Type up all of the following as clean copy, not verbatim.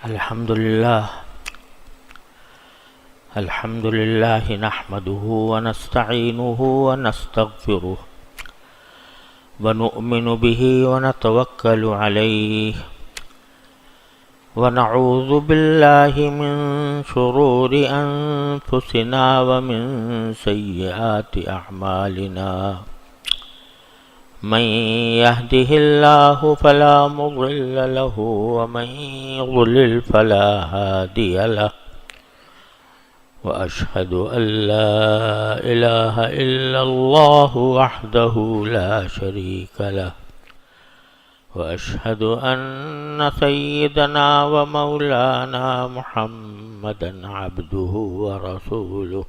الحمد لله نحمده ونستعينه ونستغفره ونؤمن به ونتوكل عليه ونعوذ بالله من شرور أنفسنا ومن سيئات أعمالنا من يهده الله فلا مضل له ومن يضلل فلا هادي له وأشهد أن لا إله إلا الله وحده لا شريك له وأشهد أن سيدنا ومولانا محمدا عبده ورسوله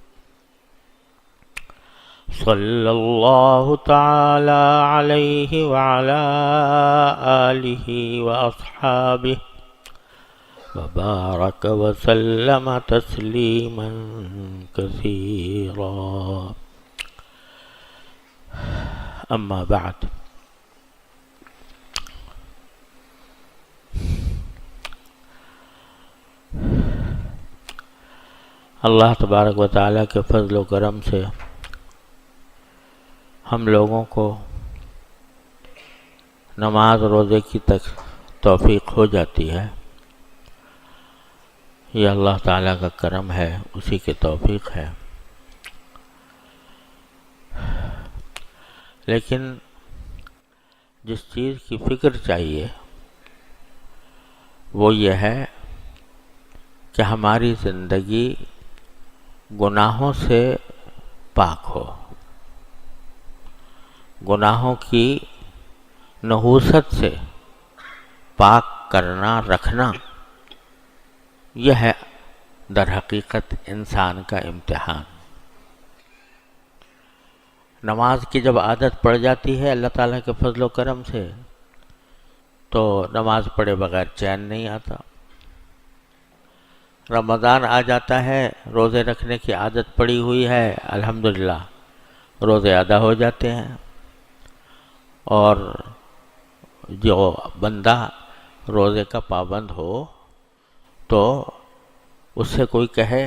صلى الله تعالى عليه وعلى آله وأصحابه وبارك وسلم تسليما كثيرا. أما بعد، اللہ تبارک و تعالیٰ کے فضل و کرم سے ہم لوگوں کو نماز روزے کی توفیق ہو جاتی ہے. یہ اللہ تعالیٰ کا کرم ہے، اسی کی توفیق ہے. لیکن جس چیز کی فکر چاہیے وہ یہ ہے کہ ہماری زندگی گناہوں سے پاک ہو. گناہوں کی نحوست سے پاک کرنا رکھنا، یہ ہے در حقیقت انسان کا امتحان. نماز کی جب عادت پڑ جاتی ہے اللہ تعالیٰ کے فضل و کرم سے تو نماز پڑھے بغیر چین نہیں آتا. رمضان آ جاتا ہے، روزے رکھنے کی عادت پڑی ہوئی ہے، الحمدللہ روزے ادا ہو جاتے ہیں. اور جو بندہ روزے کا پابند ہو تو اس سے کوئی کہے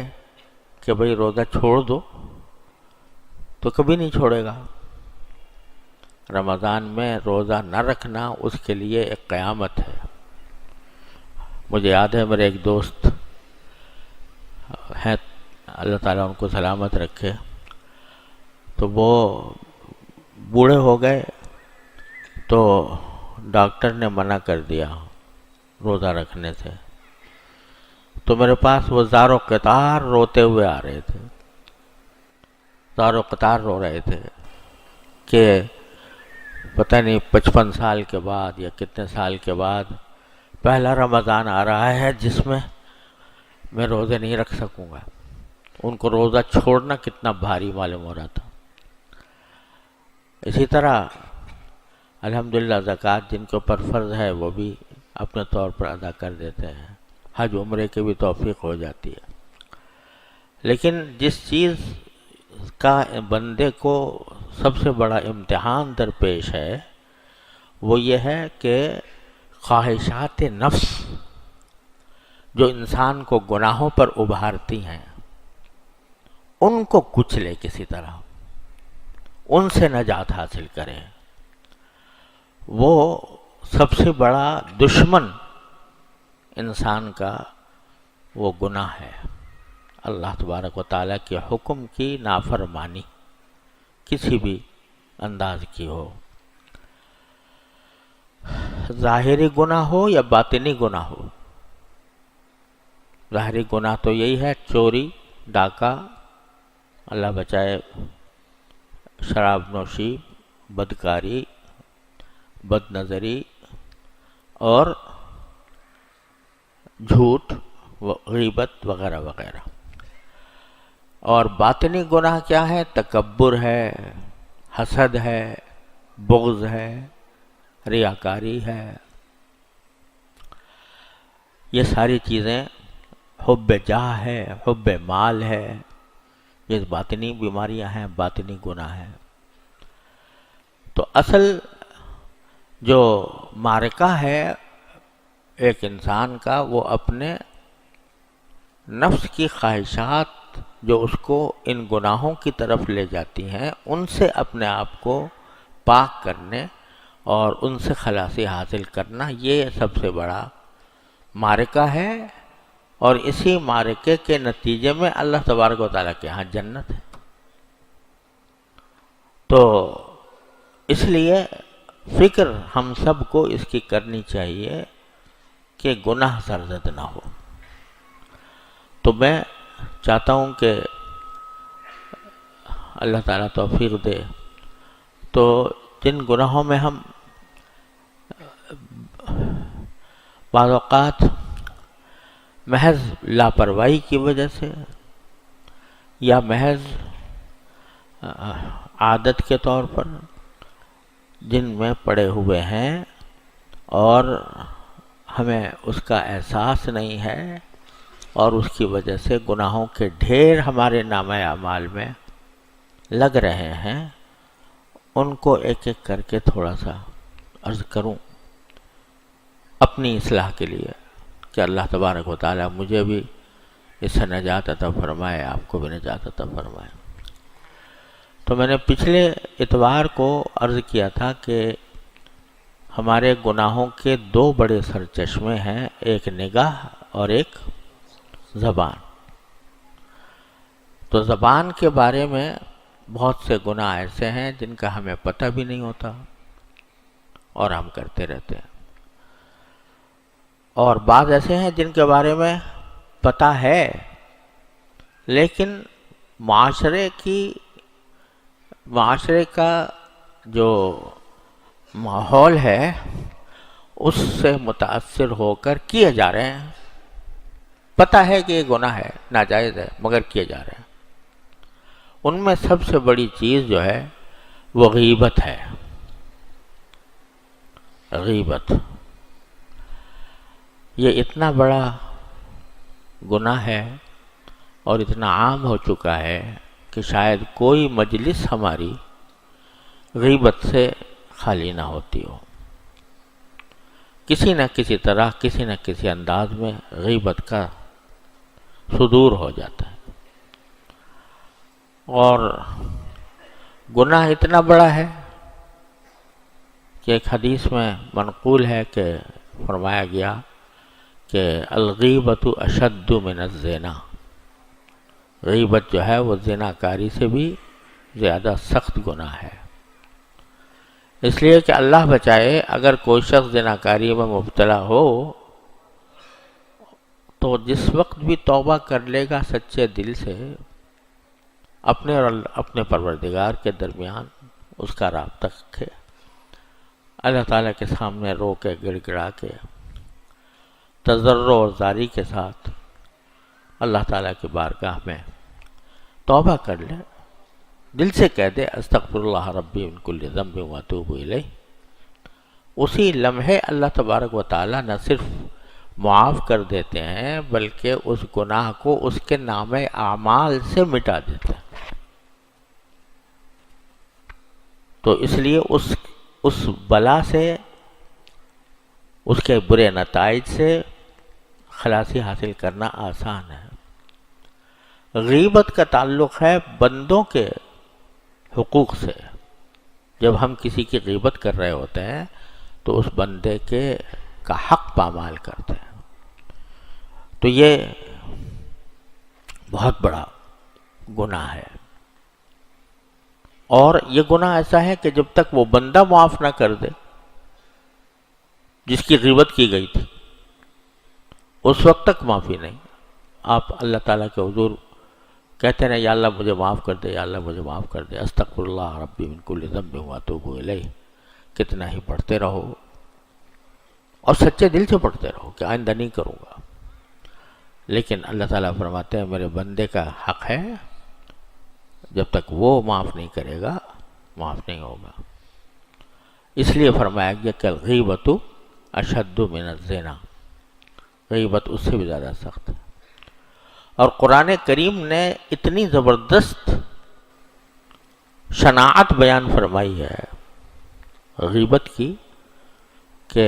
کہ بھئی روزہ چھوڑ دو تو کبھی نہیں چھوڑے گا. رمضان میں روزہ نہ رکھنا اس کے لیے ایک قیامت ہے. مجھے یاد ہے میرے ایک دوست ہیں، اللہ تعالیٰ ان کو سلامت رکھے، تو وہ بوڑھے ہو گئے تو ڈاکٹر نے منع کر دیا روزہ رکھنے سے. تو میرے پاس وہ زار و قطار روتے ہوئے آ رہے تھے، زار و قطار رو رہے تھے کہ پتہ نہیں 55 سال کے بعد یا کتنے سال کے بعد پہلا رمضان آ رہا ہے جس میں میں روزے نہیں رکھ سکوں گا. ان کو روزہ چھوڑنا کتنا بھاری معلوم ہو رہا تھا. اسی طرح الحمدللہ زکوٰۃ جن کے اوپر فرض ہے وہ بھی اپنے طور پر ادا کر دیتے ہیں. حج عمرے کی بھی توفیق ہو جاتی ہے. لیکن جس چیز کا بندے کو سب سے بڑا امتحان درپیش ہے وہ یہ ہے کہ خواہشات نفس جو انسان کو گناہوں پر ابھارتی ہیں ان کو کچلے، کسی طرح ان سے نجات حاصل کریں. وہ سب سے بڑا دشمن انسان کا وہ گناہ ہے. اللہ تبارک و تعالیٰ کے حکم کی نافرمانی کسی بھی انداز کی ہو، ظاہری گناہ ہو یا باطنی گناہ ہو. ظاہری گناہ تو یہی ہے چوری، ڈاکہ، اللہ بچائے شراب نوشی، بدکاری، بد نظری اور جھوٹ، غیبت وغیرہ وغیرہ. اور باطنی گناہ کیا ہے؟ تکبر ہے، حسد ہے، بغض ہے، ریاکاری ہے. یہ ساری چیزیں، حب جاہ ہے، حب مال ہے، یہ باطنی بیماریاں ہیں، باطنی گناہ ہیں. تو اصل جو معرکہ ہے ایک انسان کا وہ اپنے نفس کی خواہشات جو اس کو ان گناہوں کی طرف لے جاتی ہیں ان سے اپنے آپ کو پاک کرنے اور ان سے خلاصی حاصل کرنا، یہ سب سے بڑا معرکہ ہے، اور اسی معرکے کے نتیجے میں اللہ تبارک و تعالیٰ کے ہاں جنت ہے۔ تو اس لیے فکر ہم سب کو اس کی کرنی چاہیے کہ گناہ سرزد نہ ہو۔ تو میں چاہتا ہوں کہ اللہ تعالیٰ توفیق دے، تو جن گناہوں میں ہم بعض اوقات محض لاپرواہی کی وجہ سے یا محض عادت کے طور پر جن میں پڑے ہوئے ہیں اور ہمیں اس کا احساس نہیں ہے، اور اس کی وجہ سے گناہوں کے ڈھیر ہمارے نامہ اعمال میں لگ رہے ہیں، ان کو ایک ایک کر کے تھوڑا سا عرض کروں اپنی اصلاح کے لیے کہ اللہ تبارک و تعالیٰ مجھے بھی اس سے نجات عطا فرمائے، آپ کو بھی نجات عطا فرمائے۔ تو میں نے پچھلے اتوار کو عرض کیا تھا کہ ہمارے گناہوں کے دو بڑے سرچشمے ہیں، ایک نگاہ اور ایک زبان۔ تو زبان کے بارے میں بہت سے گناہ ایسے ہیں جن کا ہمیں پتہ بھی نہیں ہوتا اور ہم کرتے رہتے ہیں، اور بعض ایسے ہیں جن کے بارے میں پتہ ہے لیکن معاشرے کا جو ماحول ہے اس سے متاثر ہو کر کیے جا رہے ہیں۔ پتہ ہے کہ یہ گناہ ہے، ناجائز ہے، مگر کیے جا رہے ہیں۔ ان میں سب سے بڑی چیز جو ہے وہ غیبت ہے۔ غیبت یہ اتنا بڑا گناہ ہے اور اتنا عام ہو چکا ہے کہ شاید کوئی مجلس ہماری غیبت سے خالی نہ ہوتی ہو۔ کسی نہ کسی طرح، کسی نہ کسی انداز میں غیبت کا صدور ہو جاتا ہے، اور گناہ اتنا بڑا ہے کہ ایک حدیث میں منقول ہے کہ فرمایا گیا کہ الغیبۃ اشد من الزنا، غیبت جو ہے وہ زناکاری سے بھی زیادہ سخت گناہ ہے۔ اس لیے کہ اللہ بچائے، اگر کوئی شخص زناکاری میں مبتلا ہو تو جس وقت بھی توبہ کر لے گا سچے دل سے، اپنے اور اپنے پروردگار کے درمیان اس کا رابطہ رکھے، اللہ تعالیٰ کے سامنے رو کے گڑ گڑا کے تضرع اور زاری کے ساتھ اللہ تعالیٰ کی بارگاہ میں توبہ کر لے، دل سے کہہ دے استغفر اللہ ربی من کل ذنب واتوب الیہ، اسی لمحے اللہ تبارک و تعالیٰ نہ صرف معاف کر دیتے ہیں بلکہ اس گناہ کو اس کے نامہ اعمال سے مٹا دیتے ہیں۔ تو اس لیے اس بلا سے، اس کے برے نتائج سے خلاصی حاصل کرنا آسان ہے۔ غیبت کا تعلق ہے بندوں کے حقوق سے۔ جب ہم کسی کی غیبت کر رہے ہوتے ہیں تو اس بندے کا حق پامال کرتے ہیں، تو یہ بہت بڑا گناہ ہے، اور یہ گناہ ایسا ہے کہ جب تک وہ بندہ معاف نہ کر دے جس کی غیبت کی گئی تھی، اس وقت تک معافی نہیں۔ آپ اللہ تعالیٰ کے حضور کہتے رہے یا اللہ مجھے معاف کر دے، یا اللہ مجھے معاف کر دے، استغفر اللہ ربی من کل ذنب واتوب الیہ، کتنا ہی پڑھتے رہو اور سچے دل سے پڑھتے رہو کہ آئندہ نہیں کروں گا۔ لیکن اللہ تعالیٰ فرماتے ہیں میرے بندے کا حق ہے، جب تک وہ معاف نہیں کرے گا معاف نہیں ہوگا۔ اس لیے فرمایا گیا کہ الغیبۃ اشد من الزنا، غیبت اس سے بھی زیادہ سخت ہے۔ اور قرآن کریم نے اتنی زبردست شناعت بیان فرمائی ہے غیبت کی کہ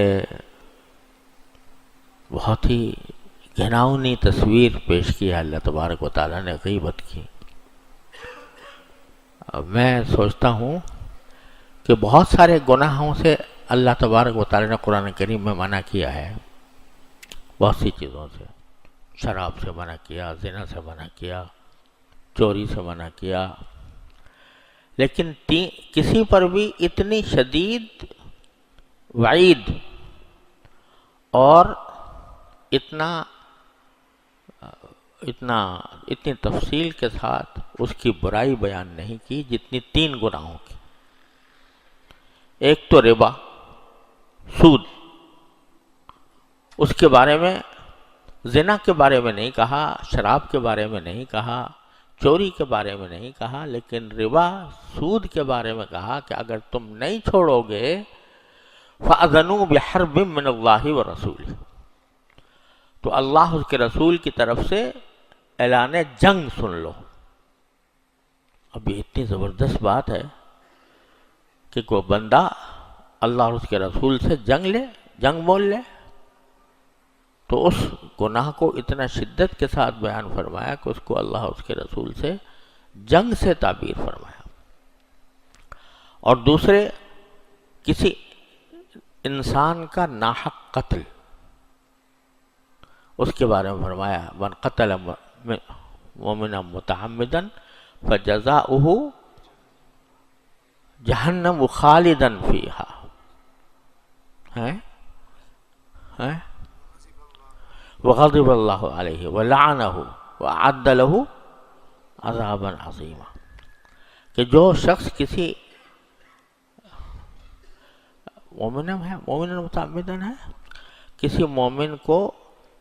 بہت ہی گھناؤنی تصویر پیش کی ہے اللہ تبارک و تعالیٰ نے غیبت کی۔ میں سوچتا ہوں کہ بہت سارے گناہوں سے اللہ تبارک و تعالیٰ نے قرآن کریم میں منع کیا ہے، بہت سی چیزوں سے، شراب سے منع کیا، زنا سے منع کیا، چوری سے منع کیا، لیکن کسی پر بھی اتنی شدید وعید اور اتنی تفصیل کے ساتھ اس کی برائی بیان نہیں کی جتنی 3 گناہوں کی۔ ایک تو ربا، سود، اس کے بارے میں، زنا کے بارے میں نہیں کہا، شراب کے بارے میں نہیں کہا، چوری کے بارے میں نہیں کہا، لیکن ربا، سود کے بارے میں کہا کہ اگر تم نہیں چھوڑو گے فَأَذَنُوا بِحَرْبٍ مِّنَ اللَّهِ وَرَسُولِهِ، تو اللہ اس کے رسول کی طرف سے اعلان جنگ سن لو۔ اب یہ اتنی زبردست بات ہے کہ کوئی بندہ اللہ اور اس کے رسول سے جنگ مول لے، تو اس گناہ کو اتنا شدت کے ساتھ بیان فرمایا کہ اس کو اللہ اور اس کے رسول سے جنگ سے تعبیر فرمایا۔ اور دوسرے، کسی انسان کا ناحق قتل، اس کے بارے میں فرمایا من قتل مؤمنا متعمدا فجزاؤہ جہنم خالدا فیہا، وغضب اللہ علیہ ولعنہ وأعد لہ عذابا عظیما، کہ جو شخص کسی مومن متعمدن ہے، کسی مومن کو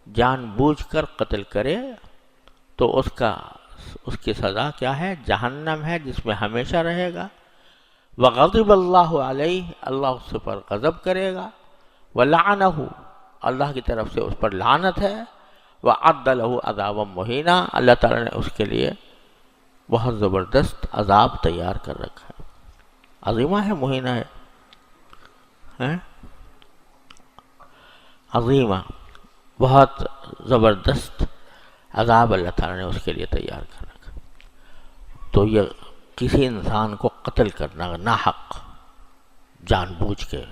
جان بوجھ کر قتل کرے تو اس کی سزا کیا ہے؟ جہنم ہے، جس میں ہمیشہ رہے گا۔ وغضب اللہ علیہ، اللہ اس پر غضب کرے گا۔ ولعنہ، اللہ کی طرف سے اس پر لعنت ہے۔ وأعد لہ عذابا مہینا، اللہ تعالیٰ نے اس کے لیے بہت زبردست عذاب تیار کر رکھا ہے۔ عظیمہ ہے، مہینہ ہے، عظیمہ، بہت زبردست عذاب اللہ تعالیٰ نے اس کے لیے تیار کر رکھا۔ تو یہ کسی انسان کو قتل کرنا ناحق، جان بوجھ کے،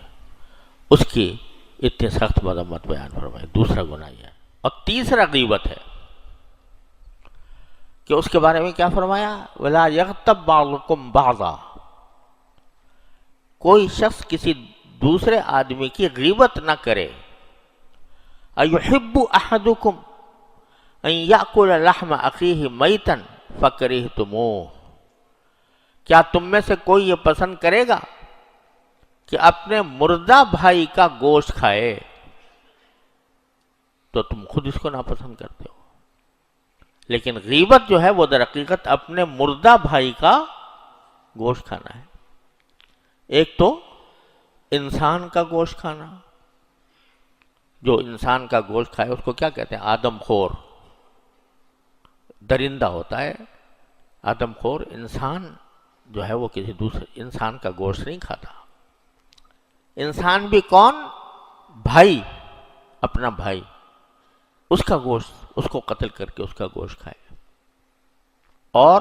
اس کی اتنی سخت مذمت بیان فرمائی، دوسرا گناہ یہ ہے۔ اور تیسرا غیبت ہے کہ اس کے بارے میں کیا فرمایا؟ وَلَا يَغْتَبْ بَعْضُكُمْ بَعْضًا، کوئی شخص کسی دوسرے آدمی کی غیبت نہ کرے۔ أَيُحِبُّ أَحَدُكُمْ أَن يَأْكُلَ لَحْمَ أَخِيهِ مَيْتًا فَكَرِهْتُمُوهُ، کیا تم میں سے کوئی یہ پسند کرے گا کہ اپنے مردہ بھائی کا گوشت کھائے تو تم خود اس کو ناپسند کرتے ہو؟ لیکن غیبت جو ہے وہ در حقیقت اپنے مردہ بھائی کا گوشت کھانا ہے۔ ایک تو انسان کا گوشت کھانا، جو انسان کا گوشت کھائے اس کو کیا کہتے ہیں؟ آدم خور، درندہ ہوتا ہے آدم خور۔ انسان جو ہے وہ کسی دوسرے انسان کا گوشت نہیں کھاتا۔ انسان بھی کون؟ بھائی، اپنا بھائی، اس کا گوشت، اس کو قتل کر کے اس کا گوشت کھائے۔ اور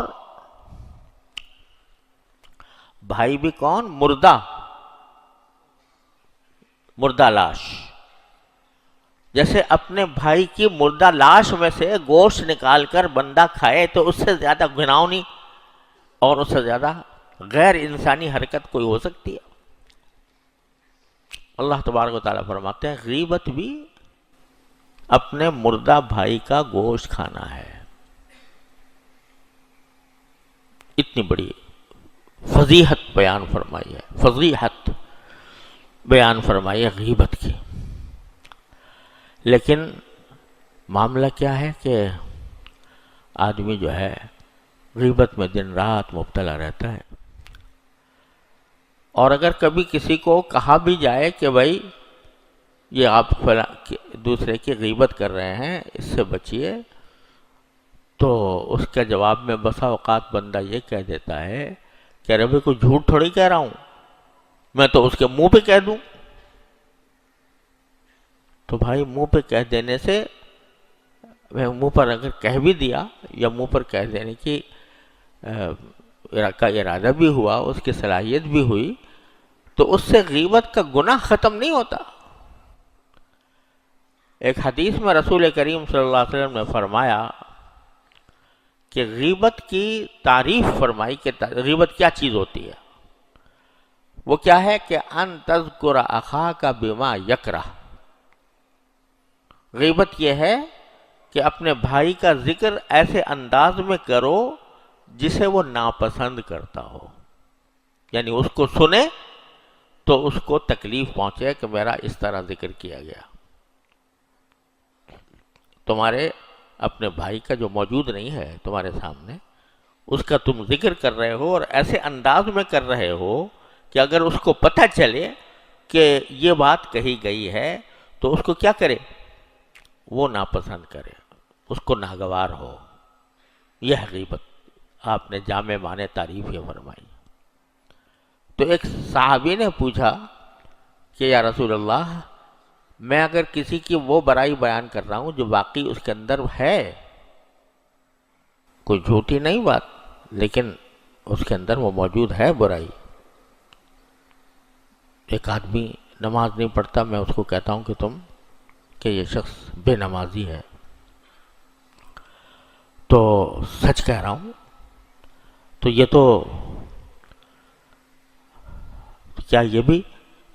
بھائی بھی کون؟ مردہ لاش، جیسے اپنے بھائی کی مردہ لاش میں سے گوشت نکال کر بندہ کھائے تو اس سے زیادہ گھناؤنی اور اس سے زیادہ غیر انسانی حرکت کوئی ہو سکتی ہے؟ اللہ تبارک و تعالیٰ فرماتے ہیں غیبت بھی اپنے مردہ بھائی کا گوشت کھانا ہے۔ اتنی بڑی فضیحت بیان فرمائی ہے، فضیحت بیان فرمائی ہے غیبت کی۔ لیکن معاملہ کیا ہے کہ آدمی جو ہے غیبت میں دن رات مبتلا رہتا ہے، اور اگر کبھی کسی کو کہا بھی جائے کہ بھائی یہ آپ دوسرے کی غیبت کر رہے ہیں، اس سے بچیے، تو اس کے جواب میں بسا اوقات بندہ یہ کہہ دیتا ہے کہ ارے بھائی کوئی جھوٹ تھوڑی کہہ رہا ہوں، میں تو اس کے منہ پہ کہہ دوں۔ تو بھائی منہ پہ کہہ دینے سے، منہ پر اگر کہہ بھی دیا یا منہ پر کہہ دینے کی کا ارادہ بھی ہوا، اس کی صلاحیت بھی ہوئی، تو اس سے غیبت کا گناہ ختم نہیں ہوتا۔ ایک حدیث میں رسول کریم صلی اللہ علیہ وسلم نے فرمایا کہ غیبت کی تعریف فرمائی کہ غیبت کیا چیز ہوتی ہے۔ وہ کیا ہے کہ ان تذکر اخاک بما یکرہ، غیبت یہ ہے کہ اپنے بھائی کا ذکر ایسے انداز میں کرو جسے وہ ناپسند کرتا ہو، یعنی اس کو سنے تو اس کو تکلیف پہنچے کہ میرا اس طرح ذکر کیا گیا۔ تمہارے اپنے بھائی کا جو موجود نہیں ہے تمہارے سامنے، اس کا تم ذکر کر رہے ہو اور ایسے انداز میں کر رہے ہو کہ اگر اس کو پتہ چلے کہ یہ بات کہی گئی ہے تو اس کو کیا کرے؟ وہ ناپسند کرے، اس کو ناگوار ہو۔ یہ ہے غیبت۔ آپ نے جامع معنی تعریف یہ فرمائی۔ تو ایک صحابی نے پوچھا کہ یا رسول اللہ، میں اگر کسی کی وہ برائی بیان کر رہا ہوں جو واقعی اس کے اندر ہے، کوئی جھوٹی نہیں بات، لیکن اس کے اندر وہ موجود ہے برائی۔ ایک آدمی نماز نہیں پڑھتا، میں اس کو کہتا ہوں کہ یہ شخص بے نمازی ہے، تو سچ کہہ رہا ہوں، تو یہ تو کیا یہ بھی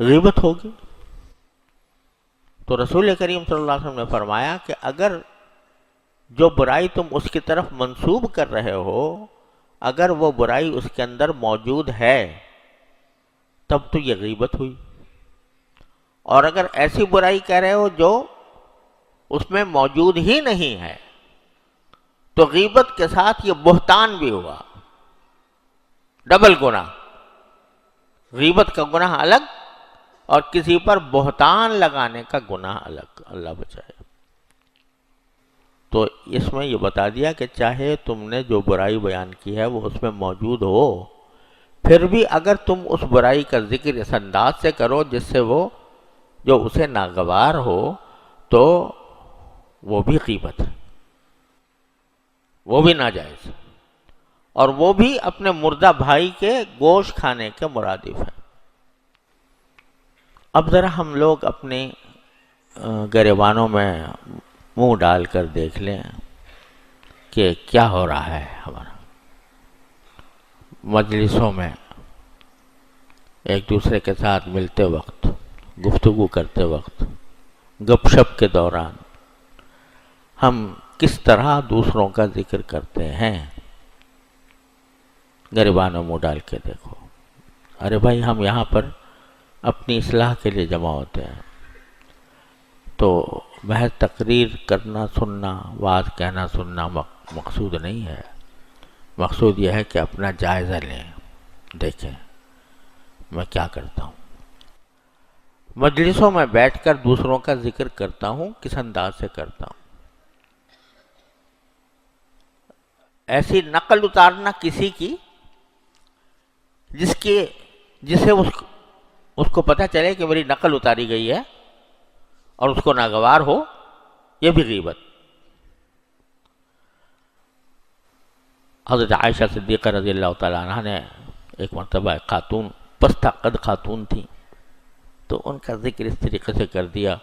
غیبت ہوگی؟ تو رسول کریم صلی اللہ علیہ وسلم نے فرمایا کہ اگر جو برائی تم اس کی طرف منسوب کر رہے ہو، اگر وہ برائی اس کے اندر موجود ہے تب تو یہ غیبت ہوئی، اور اگر ایسی برائی کہہ رہے ہو جو اس میں موجود ہی نہیں ہے تو غیبت کے ساتھ یہ بہتان بھی ہوا، ڈبل گناہ۔ غیبت کا گناہ الگ اور کسی پر بہتان لگانے کا گناہ الگ، اللہ بچائے۔ تو اس میں یہ بتا دیا کہ چاہے تم نے جو برائی بیان کی ہے وہ اس میں موجود ہو، پھر بھی اگر تم اس برائی کا ذکر اس انداز سے کرو جس سے وہ جو اسے ناگوار ہو، تو وہ بھی غیبت ہے، وہ بھی ناجائز، اور وہ بھی اپنے مردہ بھائی کے گوشت کھانے کے مرادف ہے۔ اب ذرا ہم لوگ اپنے گریبانوں میں منہ ڈال کر دیکھ لیں کہ کیا ہو رہا ہے ہمارا مجلسوں میں، ایک دوسرے کے ساتھ ملتے وقت، گفتگو کرتے وقت، گپ شپ کے دوران ہم کس طرح دوسروں کا ذکر کرتے ہیں۔ گریبانوں منہ ڈال کے دیکھو۔ ارے بھائی، ہم یہاں پر اپنی اصلاح کے لیے جمع ہوتے ہیں، تو محض تقریر کرنا، سننا، وعظ کہنا سننا مقصود نہیں ہے۔ مقصود یہ ہے کہ اپنا جائزہ لیں، دیکھیں میں کیا کرتا ہوں، مجلسوں میں بیٹھ کر دوسروں کا ذکر کرتا ہوں، کس انداز سے کرتا ہوں۔ ایسی نقل اتارنا کسی کی جسے اس کو پتہ چلے کہ میری نقل اتاری گئی ہے اور اس کو ناگوار ہو، یہ بھی غیبت۔ حضرت عائشہ صدیقہ رضی اللہ تعالیٰ عنہ نے ایک مرتبہ ایک خاتون، پستہ قد خاتون تھی، تو ان کا ذکر اس طریقے سے کر دیا،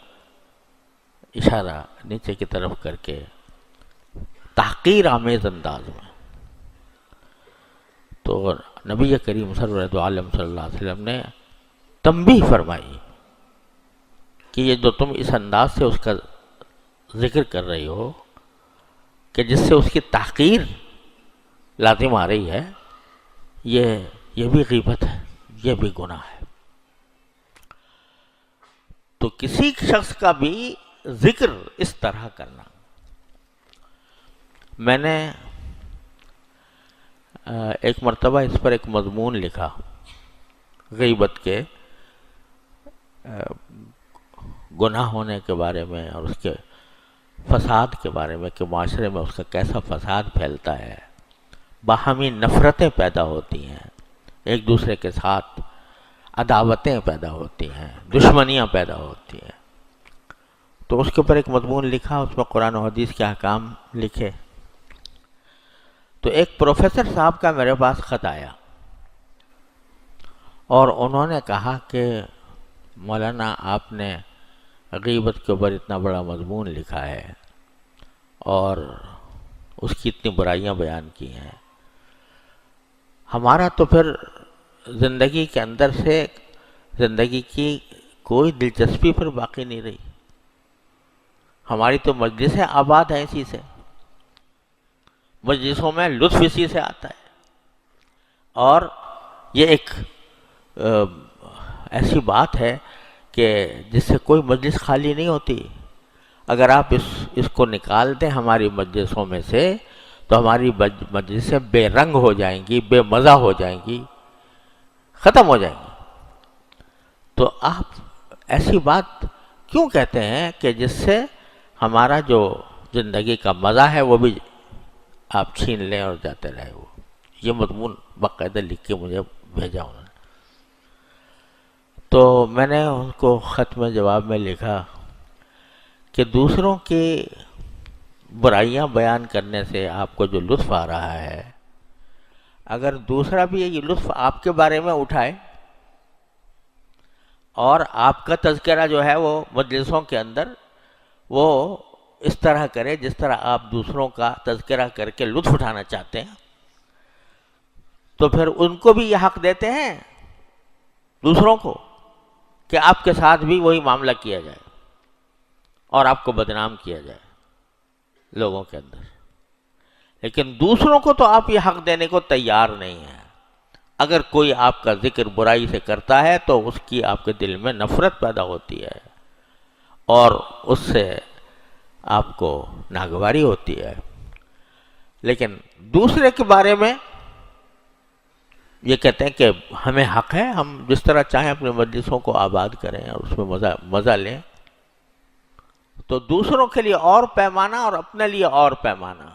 اشارہ نیچے کی طرف کر کے، تحقیر آمیز انداز میں۔ تو نبی کریم سرورد عالم صلی اللہ علیہ وسلم نے تنبیہ فرمائی کہ یہ جو تم اس انداز سے اس کا ذکر کر رہی ہو کہ جس سے اس کی تحقیر لازم آ رہی ہے، یہ بھی غیبت ہے، یہ بھی گناہ ہے۔ تو کسی شخص کا بھی ذکر اس طرح کرنا۔ میں نے ایک مرتبہ اس پر ایک مضمون لکھا، غیبت کے گناہ ہونے کے بارے میں اور اس کے فساد کے بارے میں کہ معاشرے میں اس کا کیسا فساد پھیلتا ہے، باہمی نفرتیں پیدا ہوتی ہیں، ایک دوسرے کے ساتھ عداوتیں پیدا ہوتی ہیں، دشمنیاں پیدا ہوتی ہیں۔ تو اس کے اوپر ایک مضمون لکھا، اس میں قرآن و حدیث کے احکام لکھے. تو ایک پروفیسر صاحب کا میرے پاس خط آیا اور انہوں نے کہا کہ مولانا آپ نے غیبت کے اوپر اتنا بڑا مضمون لکھا ہے اور اس کی اتنی برائیاں بیان کی ہیں، ہمارا تو پھر زندگی کے اندر سے زندگی کی کوئی دلچسپی پھر باقی نہیں رہی. ہماری تو مجلسیں آباد ہیں اسی سے، مجلسوں میں لطف اسی سے آتا ہے. اور یہ ایک ایسی بات ہے کہ جس سے کوئی مجلس خالی نہیں ہوتی. اگر آپ اس کو نکال دیں ہماری مجلسوں میں سے تو ہماری مجلسیں بے رنگ ہو جائیں گی، بے مزہ ہو جائیں گی، ختم ہو جائیں گی. تو آپ ایسی بات کیوں کہتے ہیں کہ جس سے ہمارا جو زندگی کا مزہ ہے وہ بھی آپ چھین لیں اور جاتے رہے. وہ یہ مضمون باقاعدہ لکھ کے مجھے بھیجا انہوں نے. تو میں نے ان کو خط میں جواب میں لکھا کہ دوسروں کی برائیاں بیان کرنے سے آپ کو جو لطف آ رہا ہے، اگر دوسرا بھی یہ لطف آپ کے بارے میں اٹھائے اور آپ کا تذکرہ جو ہے وہ مجلسوں کے اندر وہ اس طرح کرے جس طرح آپ دوسروں کا تذکرہ کر کے لطف اٹھانا چاہتے ہیں، تو پھر ان کو بھی یہ حق دیتے ہیں دوسروں کو کہ آپ کے ساتھ بھی وہی معاملہ کیا جائے اور آپ کو بدنام کیا جائے لوگوں کے اندر. لیکن دوسروں کو تو آپ یہ حق دینے کو تیار نہیں ہیں. اگر کوئی آپ کا ذکر برائی سے کرتا ہے تو اس کی آپ کے دل میں نفرت پیدا ہوتی ہے اور اس سے آپ کو ناگواری ہوتی ہے. لیکن دوسرے کے بارے میں یہ کہتے ہیں کہ ہمیں حق ہے، ہم جس طرح چاہیں اپنے مجلسوں کو آباد کریں اور اس میں مزہ لیں. تو دوسروں کے لیے اور پیمانہ اور اپنے لیے اور پیمانہ،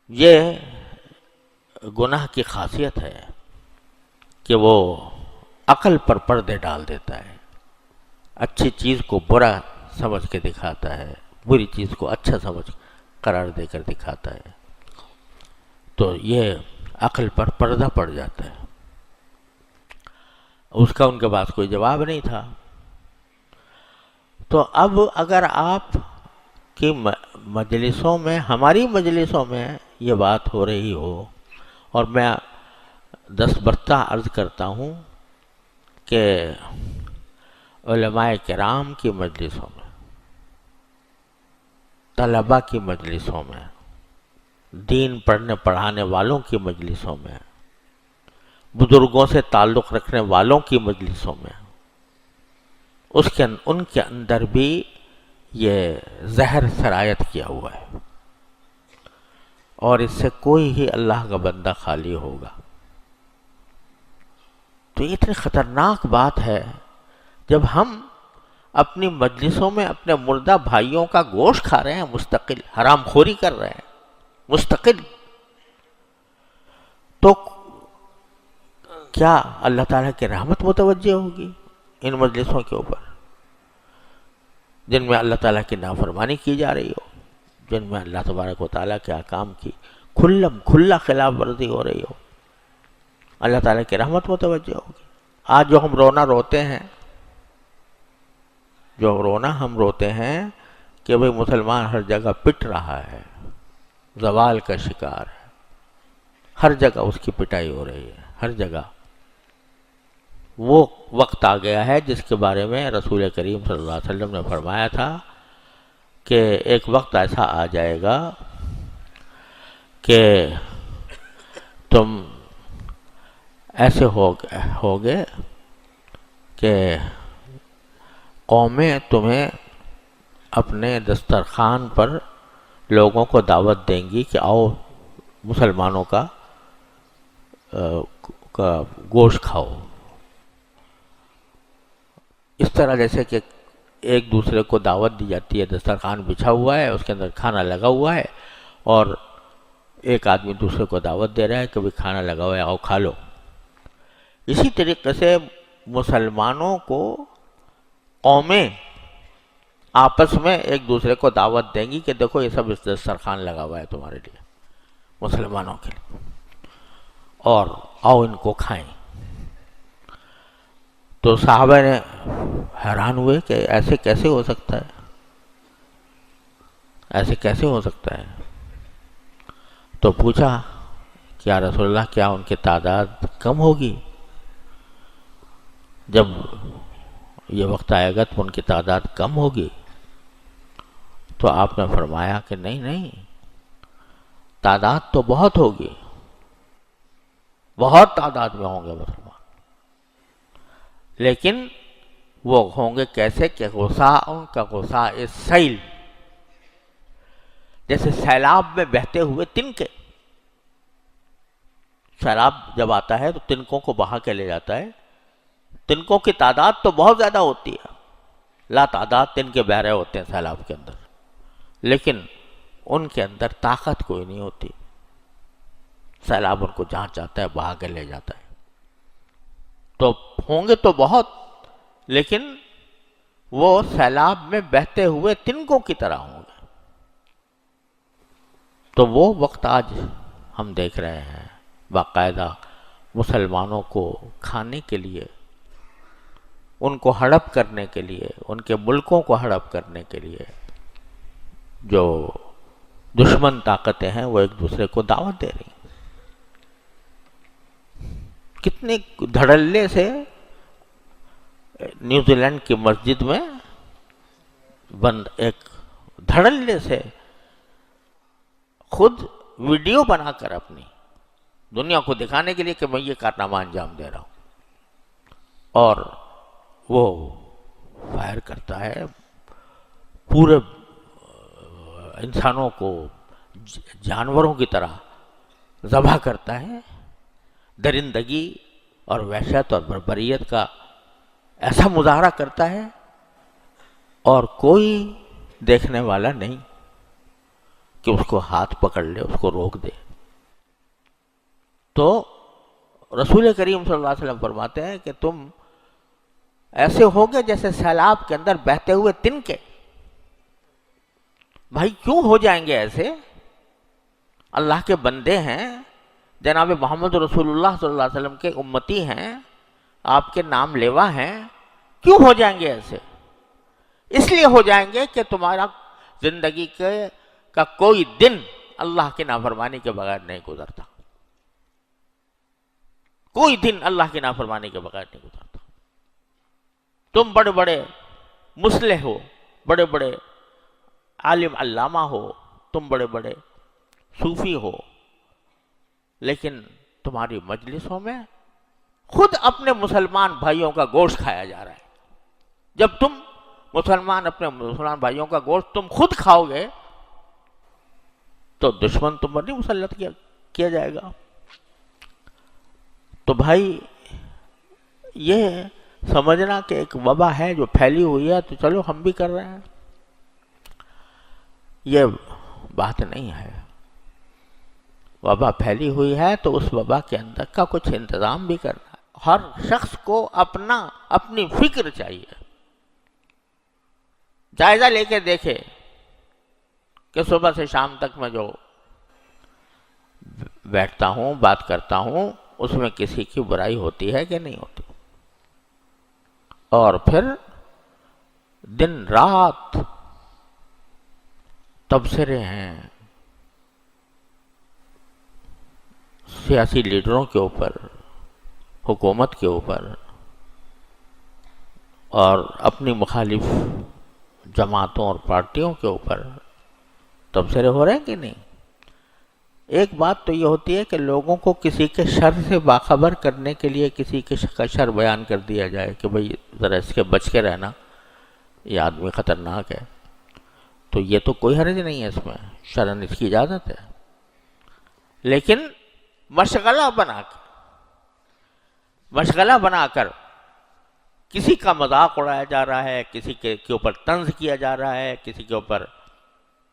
یہ گناہ کی خاصیت ہے کہ وہ عقل پر پردے ڈال دیتا ہے، اچھی چیز کو برا سمجھ کے دکھاتا ہے، بری چیز کو اچھا سمجھ قرار دے کر دکھاتا ہے. تو یہ عقل پر پردہ پڑ جاتا ہے. اس کا ان کے پاس کوئی جواب نہیں تھا. تو اب اگر آپ کی مجلسوں میں، ہماری مجلسوں میں یہ بات ہو رہی ہو، اور میں دستبردہ عرض کرتا ہوں کہ علماء کرام کی مجلسوں میں، طلباء کی مجلسوں میں، دین پڑھنے پڑھانے والوں کی مجلسوں میں، بزرگوں سے تعلق رکھنے والوں کی مجلسوں میں، ان کے اندر بھی یہ زہر سرایت کیا ہوا ہے، اور اس سے کوئی ہی اللہ کا بندہ خالی ہوگا. تو یہ اتنی خطرناک بات ہے جب ہم اپنی مجلسوں میں اپنے مردہ بھائیوں کا گوشت کھا رہے ہیں، مستقل حرام خوری کر رہے ہیں مستقل. تو کیا اللہ تعالیٰ کی رحمت متوجہ ہوگی ان مجلسوں کے اوپر جن میں اللہ تعالیٰ کی نافرمانی کی جا رہی ہو، جن میں اللہ تبارک و تعالیٰ کے احکام کی کھلا خلاف ورزی ہو رہی ہو؟ اللہ تعالیٰ کی رحمت متوجہ ہوگی. آج جو ہم رونا ہم روتے ہیں کہ بھئی مسلمان ہر جگہ پٹ رہا ہے، زوال کا شکار ہے، ہر جگہ اس کی پٹائی ہو رہی ہے، ہر جگہ. وہ وقت آ گیا ہے جس کے بارے میں رسول کریم صلی اللہ علیہ وسلم نے فرمایا تھا کہ ایک وقت ایسا آ جائے گا کہ تم ایسے ہوگے کہ قومیں تمہیں اپنے دسترخوان پر لوگوں کو دعوت دیں گی کہ آؤ مسلمانوں کا گوشت کھاؤ. اس طرح جیسے کہ ایک دوسرے کو دعوت دی جاتی ہے، دسترخوان بچھا ہوا ہے، اس کے اندر کھانا لگا ہوا ہے اور ایک آدمی دوسرے کو دعوت دے رہا ہے کہ بھی کھانا لگا ہوا ہے، آؤ کھا لو. اسی طریقے سے مسلمانوں کو قومیں آپس میں ایک دوسرے کو دعوت دیں گی کہ دیکھو یہ سب اس دسترخوان لگا ہوا ہے تمہارے لیے، مسلمانوں کے لیے، اور آؤ ان کو کھائیں۔ تو صحابہ نے حیران ہوئے کہ ایسے کیسے ہو سکتا ہے، ایسے کیسے ہو سکتا ہے؟ تو پوچھا کہ یا رسول اللہ کیا ان کی تعداد کم ہوگی؟ جب یہ وقت آئے گا تو ان کی تعداد کم ہوگی؟ تو آپ نے فرمایا کہ نہیں نہیں، تعداد تو بہت ہوگی، بہت تعداد میں ہوں گے مسلمان، لیکن وہ ہوں گے کیسے کہ غصاء کا غصاء السیل، جیسے سیلاب میں بہتے ہوئے تنکے۔ سیلاب جب آتا ہے تو تنکوں کو بہا کے لے جاتا ہے، تنکوں کی تعداد تو بہت زیادہ ہوتی ہے، لا تعداد تنکے بہ رہے ہوتے ہیں سیلاب کے اندر، لیکن ان کے اندر طاقت کوئی نہیں ہوتی، سیلاب ان کو جہاں چاہتا ہے بہا کے لے جاتا ہے۔ تو ہوں گے تو بہت، لیکن وہ سیلاب میں بہتے ہوئے تنکوں کی طرح ہوں گے۔ تو وہ وقت آج ہم دیکھ رہے ہیں، باقاعدہ مسلمانوں کو کھانے کے لیے، ان کو ہڑپ کرنے کے لیے، ان کے ملکوں کو ہڑپ کرنے کے لیے جو دشمن طاقتیں ہیں وہ ایک دوسرے کو دعوت دے رہی ہیں۔ کتنے دھڑلے سے نیوزی لینڈ کی مسجد میں بند ایک دھڑلے سے خود ویڈیو بنا کر اپنی دنیا کو دکھانے کے لیے کہ میں یہ کارنامہ انجام دے رہا ہوں، اور وہ فائر کرتا ہے، پورے انسانوں کو جانوروں کی طرح ذبح کرتا ہے، درندگی اور وحشت اور بربریت کا ایسا مظاہرہ کرتا ہے، اور کوئی دیکھنے والا نہیں کہ اس کو ہاتھ پکڑ لے، اس کو روک دے۔ تو رسول کریم صلی اللہ علیہ وسلم فرماتے ہیں کہ تم ایسے ہوگے جیسے سیلاب کے اندر بہتے ہوئے تنکے۔ بھائی کیوں ہو جائیں گے ایسے؟ اللہ کے بندے ہیں، جناب محمد رسول اللہ صلی اللہ علیہ وسلم کے امتی ہیں، آپ کے نام لیوا ہیں، کیوں ہو جائیں گے ایسے؟ اس لیے ہو جائیں گے کہ تمہارا زندگی کا کوئی دن اللہ کی نافرمانی کے بغیر نہیں گزرتا، کوئی دن اللہ کی نافرمانی کے بغیر نہیں گزرتا۔ تم بڑے بڑے مصلح ہو، بڑے بڑے عالم علامہ ہو، تم بڑے بڑے صوفی ہو، لیکن تمہاری مجلسوں میں خود اپنے مسلمان بھائیوں کا گوشت کھایا جا رہا ہے۔ جب تم اپنے مسلمان بھائیوں کا گوشت تم خود کھاؤ گے تو دشمن تم پر نہیں مسلط کیا جائے گا۔ تو بھائی یہ سمجھنا کہ ایک وبا ہے جو پھیلی ہوئی ہے تو چلو ہم بھی کر رہے ہیں، یہ بات نہیں ہے۔ وبا پھیلی ہوئی ہے تو اس وبا کے اندر کا کچھ انتظام بھی کرنا ہے۔ ہر شخص کو اپنی فکر چاہیے، جائزہ لے کے دیکھے کہ صبح سے شام تک میں جو بیٹھتا ہوں، بات کرتا ہوں، اس میں کسی کی برائی ہوتی ہے کہ نہیں ہوتی، اور پھر دن رات تبصرے ہیں سیاسی لیڈروں کے اوپر، حکومت کے اوپر، اور اپنی مخالف جماعتوں اور پارٹیوں کے اوپر تبصرے ہو رہے ہیں کہ نہیں؟ ایک بات تو یہ ہوتی ہے کہ لوگوں کو کسی کے شر سے باخبر کرنے کے لیے کسی کے شر بیان کر دیا جائے کہ بھئی ذرا اس کے بچ کے رہنا، یہ آدمی خطرناک ہے، تو یہ تو کوئی حرج نہیں ہے، اس میں شرعاً اس کی اجازت ہے۔ لیکن مشغلہ بنا کر کسی کا مذاق اڑایا جا رہا ہے، کسی کے اوپر طنز کیا جا رہا ہے، کسی کے اوپر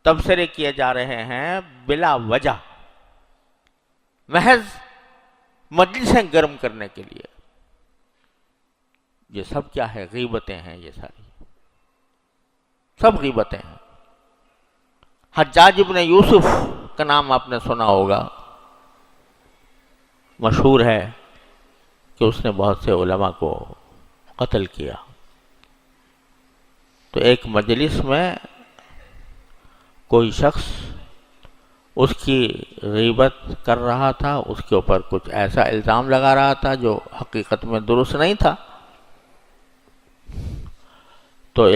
تبصرے کیے جا رہے ہیں بلا وجہ، محض مجلسیں گرم کرنے کے لیے، یہ سب کیا ہے؟ غیبتیں ہیں یہ ساری۔ سب غیبتیں ہیں۔ حجاج ابن یوسف کا نام آپ نے سنا ہوگا، مشہور ہے کہ اس نے بہت سے علماء کو قتل کیا۔ تو ایک مجلس میں کوئی شخص اس کی غیبت کر رہا تھا، اس کے اوپر کچھ ایسا الزام لگا رہا تھا جو حقیقت میں درست نہیں تھا۔ تو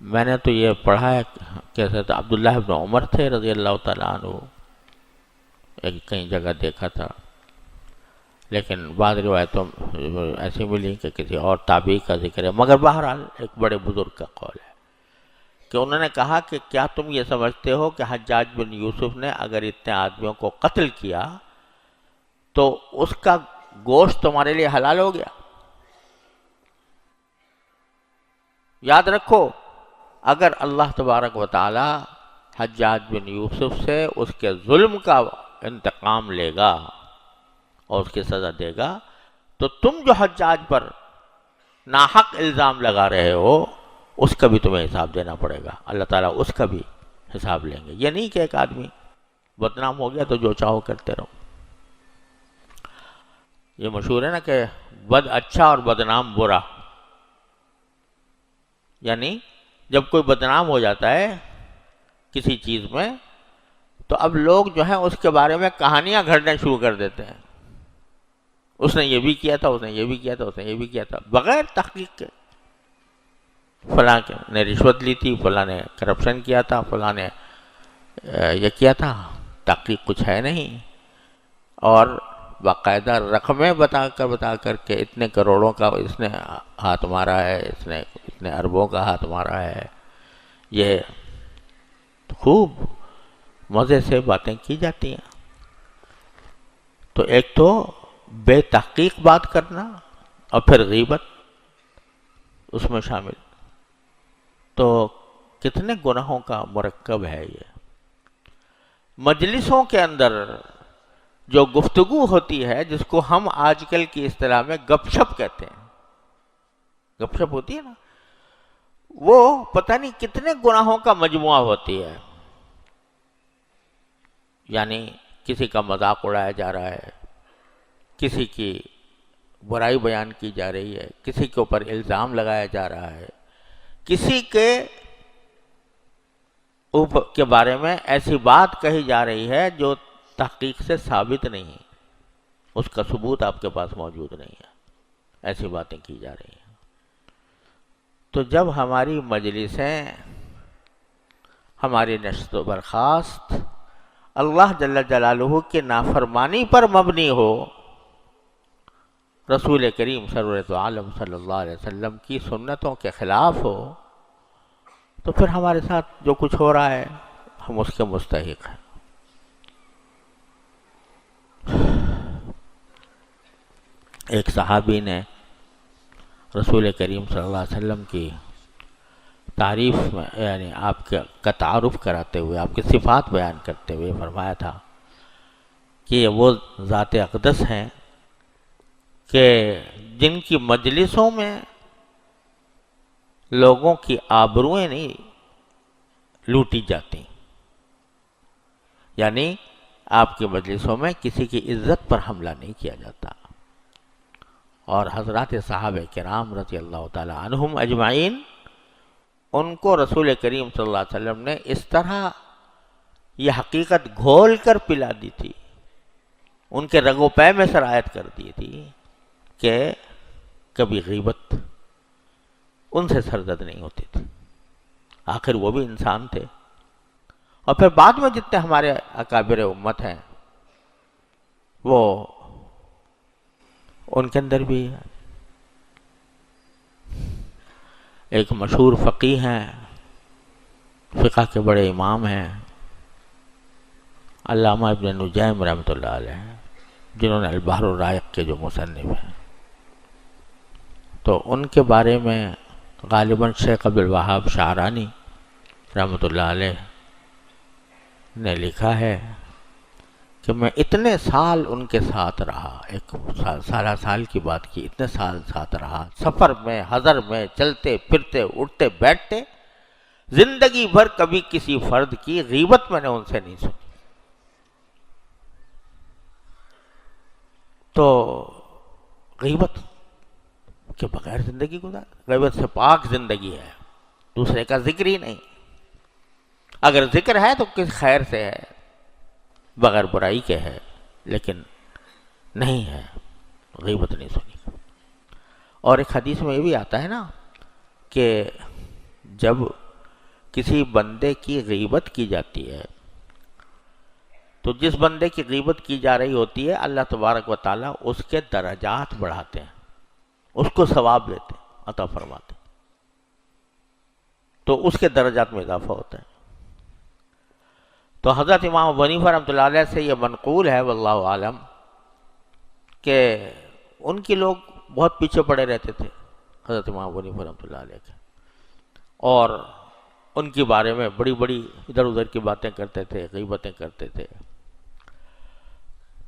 میں نے تو یہ پڑھا ہے کہ حضرت عبداللہ ابن عمر تھے رضی اللہ تعالیٰ عنہ، کئی جگہ دیکھا تھا، لیکن بعض روایتوں ایسی ملی کہ کسی اور تابعی کا ذکر ہے، مگر بہرحال ایک بڑے بزرگ کا قول ہے کہ انہوں نے کہا کہ کیا تم یہ سمجھتے ہو کہ حجاج بن یوسف نے اگر اتنے آدمیوں کو قتل کیا تو اس کا گوشت تمہارے لیے حلال ہو گیا؟ یاد رکھو، اگر اللہ تبارک و تعالی حجاج بن یوسف سے اس کے ظلم کا انتقام لے گا اور اس کی سزا دے گا، تو تم جو حجاج پر ناحق الزام لگا رہے ہو اس کا بھی تمہیں حساب دینا پڑے گا، اللہ تعالیٰ اس کا بھی حساب لیں گے۔ یہ نہیں کہ ایک آدمی بدنام ہو گیا تو جو چاہو کرتے رہو۔ یہ مشہور ہے نا کہ بد اچھا اور بدنام برا، یعنی جب کوئی بدنام ہو جاتا ہے کسی چیز میں تو اب لوگ جو ہیں اس کے بارے میں کہانیاں گھڑنا شروع کر دیتے ہیں، اس نے یہ بھی کیا تھا، اس نے یہ بھی کیا تھا، اس نے یہ بھی کیا تھا، بغیر تحقیق کے۔ فلاں نے رشوت لی تھی، فلاں نے کرپشن کیا تھا، فلاں نے یہ کیا تھا، تحقیق کچھ ہے نہیں، اور باقاعدہ رقمیں بتا کر کے اتنے کروڑوں کا اس نے ہاتھ مارا ہے، اس نے اتنے اربوں کا ہاتھ مارا ہے، یہ خوب مزے سے باتیں کی جاتی ہیں۔ تو ایک تو بے تحقیق بات کرنا اور پھر غیبت اس میں شامل، تو کتنے گناہوں کا مرکب ہے یہ۔ مجلسوں کے اندر جو گفتگو ہوتی ہے، جس کو ہم آج کل کی اصطلاح میں گپ شپ کہتے ہیں، گپ شپ ہوتی ہے نا، وہ پتہ نہیں کتنے گناہوں کا مجموعہ ہوتی ہے۔ یعنی کسی کا مذاق اڑایا جا رہا ہے، کسی کی برائی بیان کی جا رہی ہے، کسی کے اوپر الزام لگایا جا رہا ہے، کسی کے بارے میں ایسی بات کہی جا رہی ہے جو تحقیق سے ثابت نہیں، اس کا ثبوت آپ کے پاس موجود نہیں ہے، ایسی باتیں کی جا رہی ہیں۔ تو جب ہماری مجلسیں، ہماری نشست و برخاست اللہ جل جلالہ کی نافرمانی پر مبنی ہو، رسول کریم سرورت عالم صلی اللہ علیہ وسلم کی سنتوں کے خلاف ہو، تو پھر ہمارے ساتھ جو کچھ ہو رہا ہے ہم اس کے مستحق ہیں۔ ایک صحابی نے رسول کریم صلی اللہ علیہ وسلم کی تعریف میں، یعنی آپ کا تعارف کراتے ہوئے، آپ کی صفات بیان کرتے ہوئے فرمایا تھا کہ یہ وہ ذات اقدس ہیں کہ جن کی مجلسوں میں لوگوں کی آبروئیں نہیں لوٹی جاتی، یعنی آپ کی مجلسوں میں کسی کی عزت پر حملہ نہیں کیا جاتا۔ اور حضرات صحابہ کرام رضی اللہ تعالی عنہم اجمعین، ان کو رسول کریم صلی اللہ علیہ وسلم نے اس طرح یہ حقیقت گھول کر پلا دی تھی، ان کے رگ و پے میں سرایت کر دی تھی کہ کبھی غیبت ان سے سرزد نہیں ہوتی تھی۔ آخر وہ بھی انسان تھے، اور پھر بعد میں جتنے ہمارے اکابر امت ہیں وہ ان کے اندر بھی ایک مشہور فقیہ ہیں، فقہ کے بڑے امام ہیں، علامہ ابن نجیم رحمۃ اللہ علیہ، جنہوں نے البحر الرائق کے جو مصنف ہیں، تو ان کے بارے میں غالباً شیخ عبد الوہاب شعرانی رحمۃ اللہ علیہ نے لکھا ہے کہ میں اتنے سال ان کے ساتھ رہا، ایک سالہ سال کی بات کی، اتنے سال ساتھ رہا، سفر میں حضر میں، چلتے پھرتے اٹھتے بیٹھتے، زندگی بھر کبھی کسی فرد کی غیبت میں نے ان سے نہیں سنی۔ تو غیبت کے بغیر زندگی گزار، غیبت سے پاک زندگی ہے، دوسرے کا ذکر ہی نہیں۔ اگر ذکر ہے تو کس خیر سے ہے، بغیر برائی کے ہے، لیکن نہیں ہے، غیبت نہیں سنی۔ اور ایک حدیث میں یہ بھی آتا ہے نا کہ جب کسی بندے کی غیبت کی جاتی ہے تو جس بندے کی غیبت کی جا رہی ہوتی ہے اللہ تبارک و تعالیٰ اس کے درجات بڑھاتے ہیں، اس کو ثواب دیتے ہیں، عطا فرماتے ہیں، تو اس کے درجات میں اضافہ ہوتا ہے۔ تو حضرت امام ابو حنیفہ رحمۃ اللہ علیہ سے یہ منقول ہے واللہ عالم کہ ان کی لوگ بہت پیچھے پڑے رہتے تھے حضرت امام ابو حنیفہ رحمۃ اللہ علیہ کے، اور ان کے بارے میں بڑی بڑی ادھر ادھر کی باتیں کرتے تھے، غیبتیں کرتے تھے۔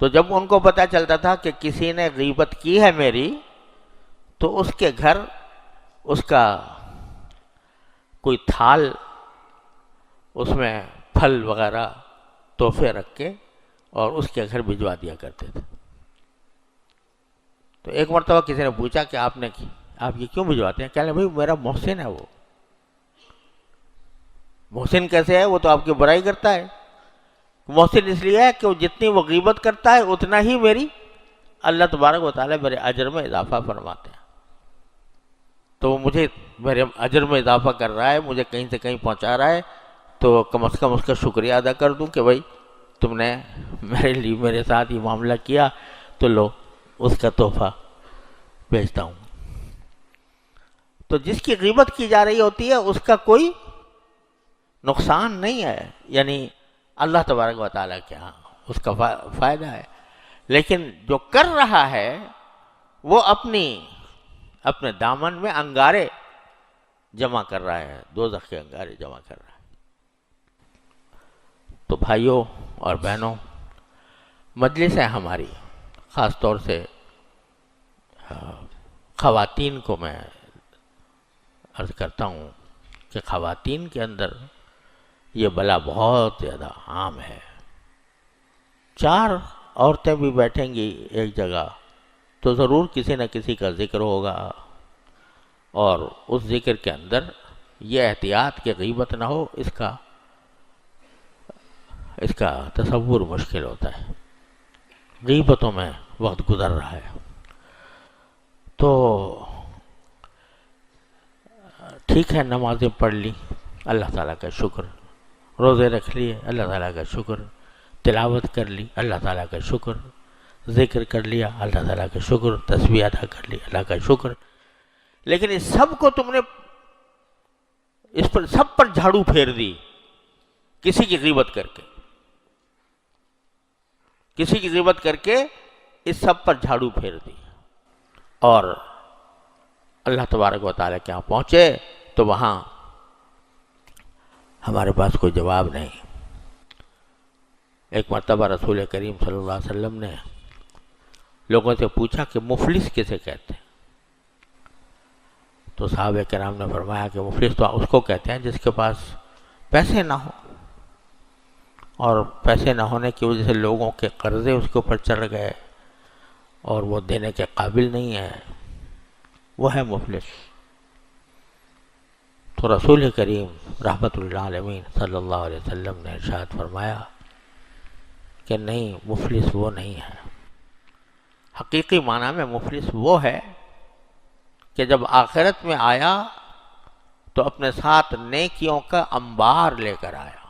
تو جب ان کو پتہ چلتا تھا کہ کسی نے غیبت کی ہے میری، تو اس کے گھر اس کا کوئی تھال، اس میں پھل وغیرہ تحفے رکھ کے اور اس کے گھر بھجوا دیا کرتے تھے۔ تو ایک مرتبہ کسی نے پوچھا کہ آپ یہ کیوں بھجواتے ہیں؟ کہنے بھائی میرا محسن ہے، وہ محسن کیسے ہے؟ وہ تو آپ کی برائی کرتا ہے۔ محسن اس لیے ہے کہ وہ جتنی وہ غیبت کرتا ہے اتنا ہی میری اللہ تبارک و تعالیٰ میرے اجر میں اضافہ فرماتے ہیں، تو وہ مجھے میرے اجر میں اضافہ کر رہا ہے، مجھے کہیں سے کہیں پہنچا رہا ہے، تو کم از کم اس کا شکریہ ادا کر دوں کہ بھائی تم نے میرے لیے میرے ساتھ یہ معاملہ کیا، تو لو اس کا تحفہ بھیجتا ہوں۔ تو جس کی غیبت کی جا رہی ہوتی ہے اس کا کوئی نقصان نہیں ہے، یعنی اللہ تبارک و تعالیٰ کے ہاں اس کا فائدہ ہے، لیکن جو کر رہا ہے وہ اپنے دامن میں انگارے جمع کر رہا ہے، دوزخ کے انگارے جمع کر رہا ہے۔ تو بھائیوں اور بہنوں، مجلس ہے ہماری، خاص طور سے خواتین کو میں عرض کرتا ہوں کہ خواتین کے اندر یہ بلا بہت زیادہ عام ہے۔ 4 عورتیں بھی بیٹھیں گی ایک جگہ تو ضرور کسی نہ کسی کا ذکر ہوگا، اور اس ذکر کے اندر یہ احتیاط کہ غیبت نہ ہو، اس کا تصور مشکل ہوتا ہے۔ غیبتوں میں وقت گزر رہا ہے۔ تو ٹھیک ہے، نمازیں پڑھ لی، اللہ تعالیٰ کا شکر، روزے رکھ لیے، اللہ تعالیٰ کا شکر، تلاوت کر لی، اللہ تعالیٰ کا شکر، ذکر کر لیا، اللہ تعالیٰ کا شکر، تسبیح ادا کر لی، اللہ کا شکر، لیکن اس سب کو تم نے سب پر جھاڑو پھیر دی کسی کی غیبت کر کے، کسی کی غیبت کر کے اس سب پر جھاڑو پھیر دی، اور اللہ تبارک و تعالیٰ کے ہاں پہنچے تو وہاں ہمارے پاس کوئی جواب نہیں۔ ایک مرتبہ رسول کریم صلی اللہ علیہ وسلم نے لوگوں سے پوچھا کہ مفلس کسے کہتے ہیں؟ تو صحابہ کرام نے فرمایا کہ مفلس تو اس کو کہتے ہیں جس کے پاس پیسے نہ ہو، اور پیسے نہ ہونے کی وجہ سے لوگوں کے قرضے اس کے اوپر چڑھ گئے اور وہ دینے کے قابل نہیں ہے، وہ ہے مفلس۔ تو رسول کریم رحمت اللہ علیہ صلی اللہ علیہ وسلم نے ارشاد فرمایا کہ نہیں، مفلس وہ نہیں ہے۔ حقیقی معنی میں مفلس وہ ہے کہ جب آخرت میں آیا تو اپنے ساتھ نیکیوں کا انبار لے کر آیا،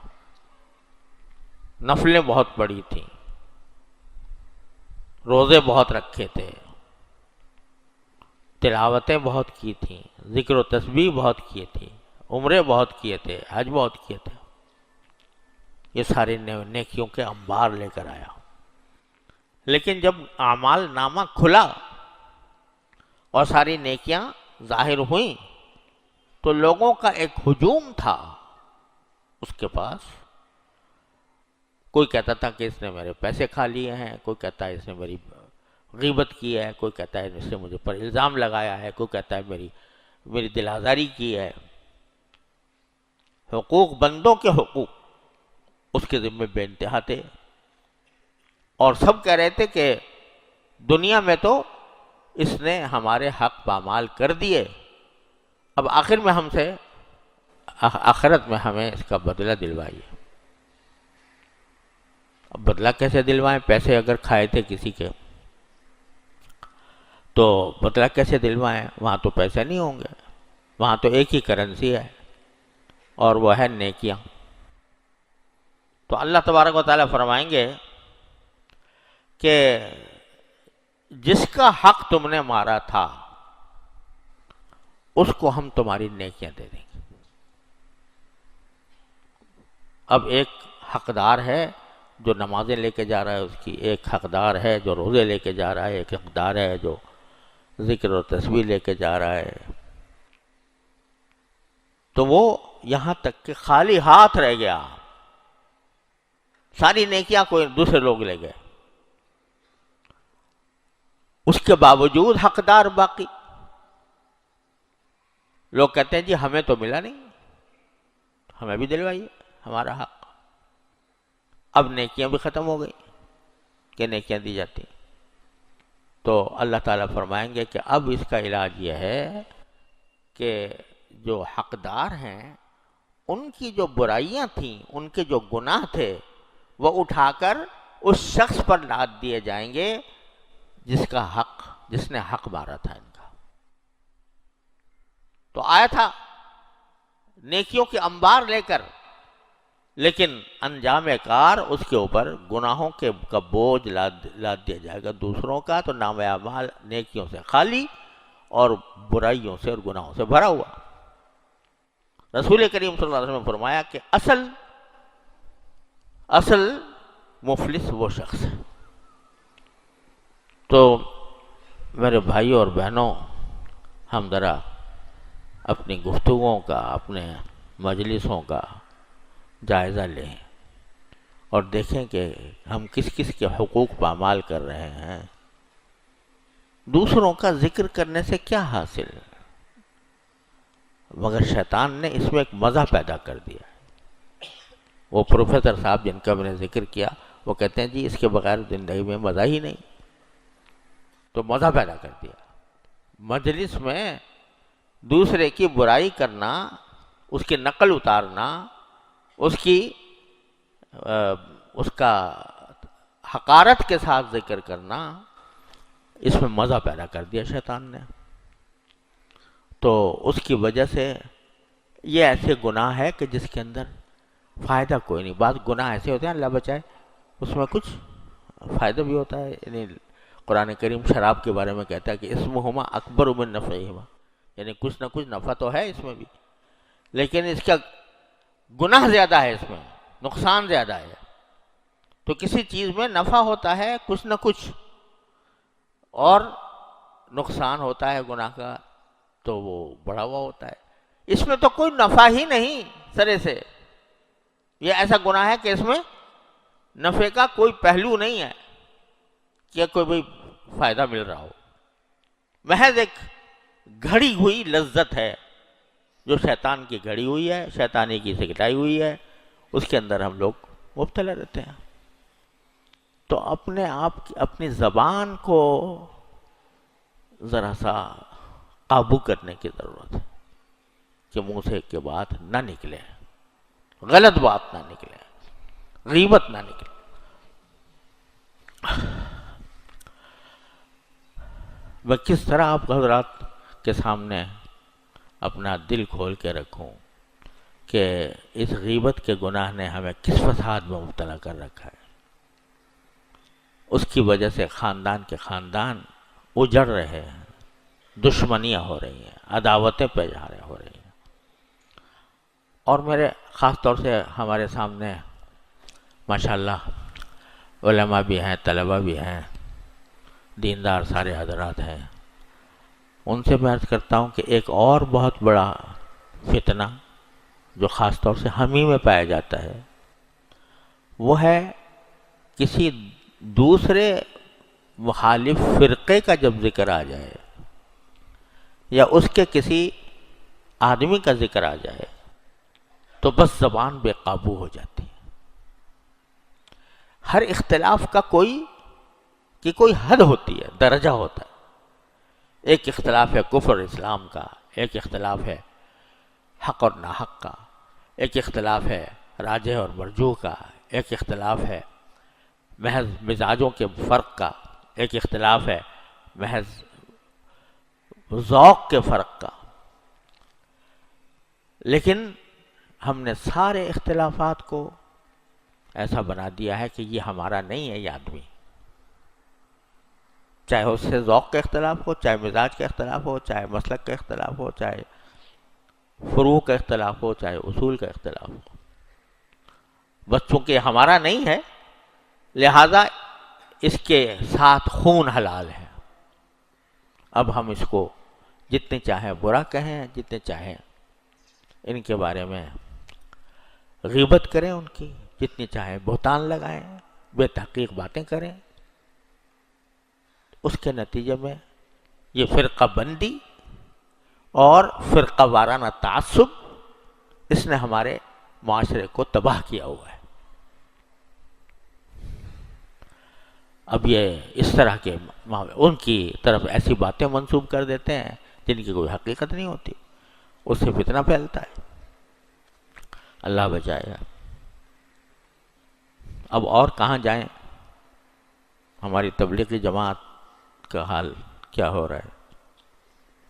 نفلیں بہت پڑی تھیں، روزے بہت رکھے تھے، تلاوتیں بہت کی تھیں، ذکر و تسبیح بہت کیے تھے، عمرے بہت کیے تھے، حج بہت کیے تھے، یہ سارے نیکیوں کے انبار لے کر آیا۔ لیکن جب اعمال نامہ کھلا اور ساری نیکیاں ظاہر ہوئیں تو لوگوں کا ایک ہجوم تھا اس کے پاس کوئی کہتا تھا کہ اس نے میرے پیسے کھا لیے ہیں، کوئی کہتا ہے اس نے میری غیبت کی ہے، کوئی کہتا ہے اس نے مجھے پر الزام لگایا ہے، کوئی کہتا ہے میری دل آزاری کی ہے۔ حقوق، بندوں کے حقوق اس کے ذمہ بے انتہا تھے، اور سب کہہ رہے تھے کہ دنیا میں تو اس نے ہمارے حق پامال کر دیے، اب آخر میں ہم سے آخرت میں ہمیں اس کا بدلہ دلوائیے۔ اب بدلہ کیسے دلوائیں؟ پیسے اگر کھائے تھے کسی کے تو بدلہ کیسے دلوائیں؟ وہاں تو پیسے نہیں ہوں گے، وہاں تو ایک ہی کرنسی ہے اور وہ ہے نیکیاں۔ تو اللہ تبارک و تعالیٰ فرمائیں گے کہ جس کا حق تم نے مارا تھا اس کو ہم تمہاری نیکیاں دے دیں گے۔ اب ایک حقدار ہے جو نمازیں لے کے جا رہا ہے، اس کی ایک حقدار ہے جو روزے لے کے جا رہا ہے، ایک حقدار ہے جو ذکر و تسبیح لے کے جا رہا ہے، تو وہ یہاں تک کہ خالی ہاتھ رہ گیا، ساری نیکیاں کوئی دوسرے لوگ لے گئے، اس کے باوجود حقدار باقی۔ لوگ کہتے ہیں جی ہمیں تو ملا نہیں، ہمیں بھی دلوائیے ہمارا حق۔ اب نیکیاں بھی ختم ہو گئی کہ نیکیاں دی جاتی، تو اللہ تعالیٰ فرمائیں گے کہ اب اس کا علاج یہ ہے کہ جو حقدار ہیں ان کی جو برائیاں تھیں، ان کے جو گناہ تھے، وہ اٹھا کر اس شخص پر لاد دیے جائیں گے جس نے حق مارا تھا ان کا۔ تو آیا تھا نیکیوں کے انبار لے کر، لیکن انجام کار اس کے اوپر گناہوں کا بوجھ لاد دیا جائے گا دوسروں کا، تو نام اعمال نیکیوں سے خالی اور برائیوں سے اور گناہوں سے بھرا ہوا۔ رسول کریم صلی اللہ علیہ وسلم نے فرمایا کہ اصل مفلس وہ شخص ہے۔ تو میرے بھائیوں اور بہنوں، ہم ذرا اپنی گفتگوؤں کا، اپنے مجلسوں کا جائزہ لیں اور دیکھیں کہ ہم کس کس کے حقوق پامال کر رہے ہیں۔ دوسروں کا ذکر کرنے سے کیا حاصل؟ مگر شیطان نے اس میں ایک مزہ پیدا کر دیا۔ وہ پروفیسر صاحب جن کا میں نے ذکر کیا، وہ کہتے ہیں جی اس کے بغیر زندگی میں مزہ ہی نہیں، تو مزہ پیدا کر دیا۔ مجلس میں دوسرے کی برائی کرنا، اس کی نقل اتارنا، اس کا حقارت کے ساتھ ذکر کرنا، اس میں مزہ پیدا کر دیا شیطان نے۔ تو اس کی وجہ سے یہ ایسے گناہ ہے کہ جس کے اندر فائدہ کوئی نہیں۔ بعض گناہ ایسے ہوتے ہیں اللہ بچائے، اس میں کچھ فائدہ بھی ہوتا ہے، یعنی قرآن کریم شراب کے بارے میں کہتا ہے کہ اسمہما اکبر من نفعہما، یعنی کچھ نہ کچھ نفع تو ہے اس میں بھی، لیکن اس کا گناہ زیادہ ہے، اس میں نقصان زیادہ ہے۔ تو کسی چیز میں نفع ہوتا ہے کچھ نہ کچھ، اور نقصان ہوتا ہے گناہ کا تو وہ بڑا ہوا ہوتا ہے۔ اس میں تو کوئی نفع ہی نہیں سرے سے، یہ ایسا گناہ ہے کہ اس میں نفع کا کوئی پہلو نہیں ہے کہ کوئی بھی فائدہ مل رہا ہو، محض ایک گھڑی ہوئی لذت ہے جو شیطان کی گھڑی ہوئی ہے، شیطانی کی سکھلائی ہوئی ہے، اس کے اندر ہم لوگ مبتلا رہتے ہیں۔ تو اپنے آپ کی اپنی زبان کو ذرا سا قابو کرنے کی ضرورت ہے کہ منہ سے کی بات نہ نکلے، غلط بات نہ نکلے، غیبت نہ نکلے۔ میں کس طرح آپ حضرات کے سامنے اپنا دل کھول کے رکھوں کہ اس غیبت کے گناہ نے ہمیں کس فساد میں مبتلا کر رکھا ہے۔ اس کی وجہ سے خاندان کے خاندان اجڑ رہے ہیں، دشمنیاں ہو رہی ہیں، عداوتیں پیدا ہو رہی ہیں۔ اور میرے خاص طور سے ہمارے سامنے ماشاءاللہ علماء بھی ہیں، طلباء بھی ہیں، دیندار سارے حضرات ہیں۔ ان سے میں عرض کرتا ہوں کہ ایک اور بہت بڑا فتنہ جو خاص طور سے ہم ہی میں پایا جاتا ہے، وہ ہے کسی دوسرے مخالف فرقے کا جب ذکر آ جائے یا اس کے کسی آدمی کا ذکر آ جائے تو بس زبان بے قابو ہو جاتی ہے۔ ہر اختلاف کا کوئی حد ہوتی ہے، درجہ ہوتا ہے۔ ایک اختلاف ہے کفر اسلام کا، ایک اختلاف ہے حق اور ناحق کا، ایک اختلاف ہے راجح اور مرجوح کا، ایک اختلاف ہے محض مزاجوں کے فرق کا، ایک اختلاف ہے محض ذوق کے فرق کا۔ لیکن ہم نے سارے اختلافات کو ایسا بنا دیا ہے کہ یہ ہمارا نہیں ہے یہ آدمی، چاہے اس سے ذوق کا اختلاف ہو، چاہے مزاج کا اختلاف ہو، چاہے مسلک کا اختلاف ہو، چاہے فروع کا اختلاف ہو، چاہے اصول کا اختلاف ہو۔ بس چونکہ ہمارا نہیں ہے لہذا اس کے ساتھ خون حلال ہے۔ اب ہم اس کو جتنے چاہیں برا کہیں، جتنے چاہیں ان کے بارے میں غیبت کریں، ان کی جتنی چاہیں بہتان لگائیں، بے تحقیق باتیں کریں، اس کے نتیجے میں یہ فرقہ بندی اور فرقہ وارانہ تعصب اس نے ہمارے معاشرے کو تباہ کیا ہوا ہے۔ اب یہ اس طرح کے ان کی طرف ایسی باتیں منسوب کر دیتے ہیں جن کی کوئی حقیقت نہیں ہوتی، اس سے فتنہ پھیلتا ہے۔ اللہ بچائے۔ اب اور کہاں جائیں؟ ہماری تبلیغی جماعت کا حال کیا ہو رہا ہے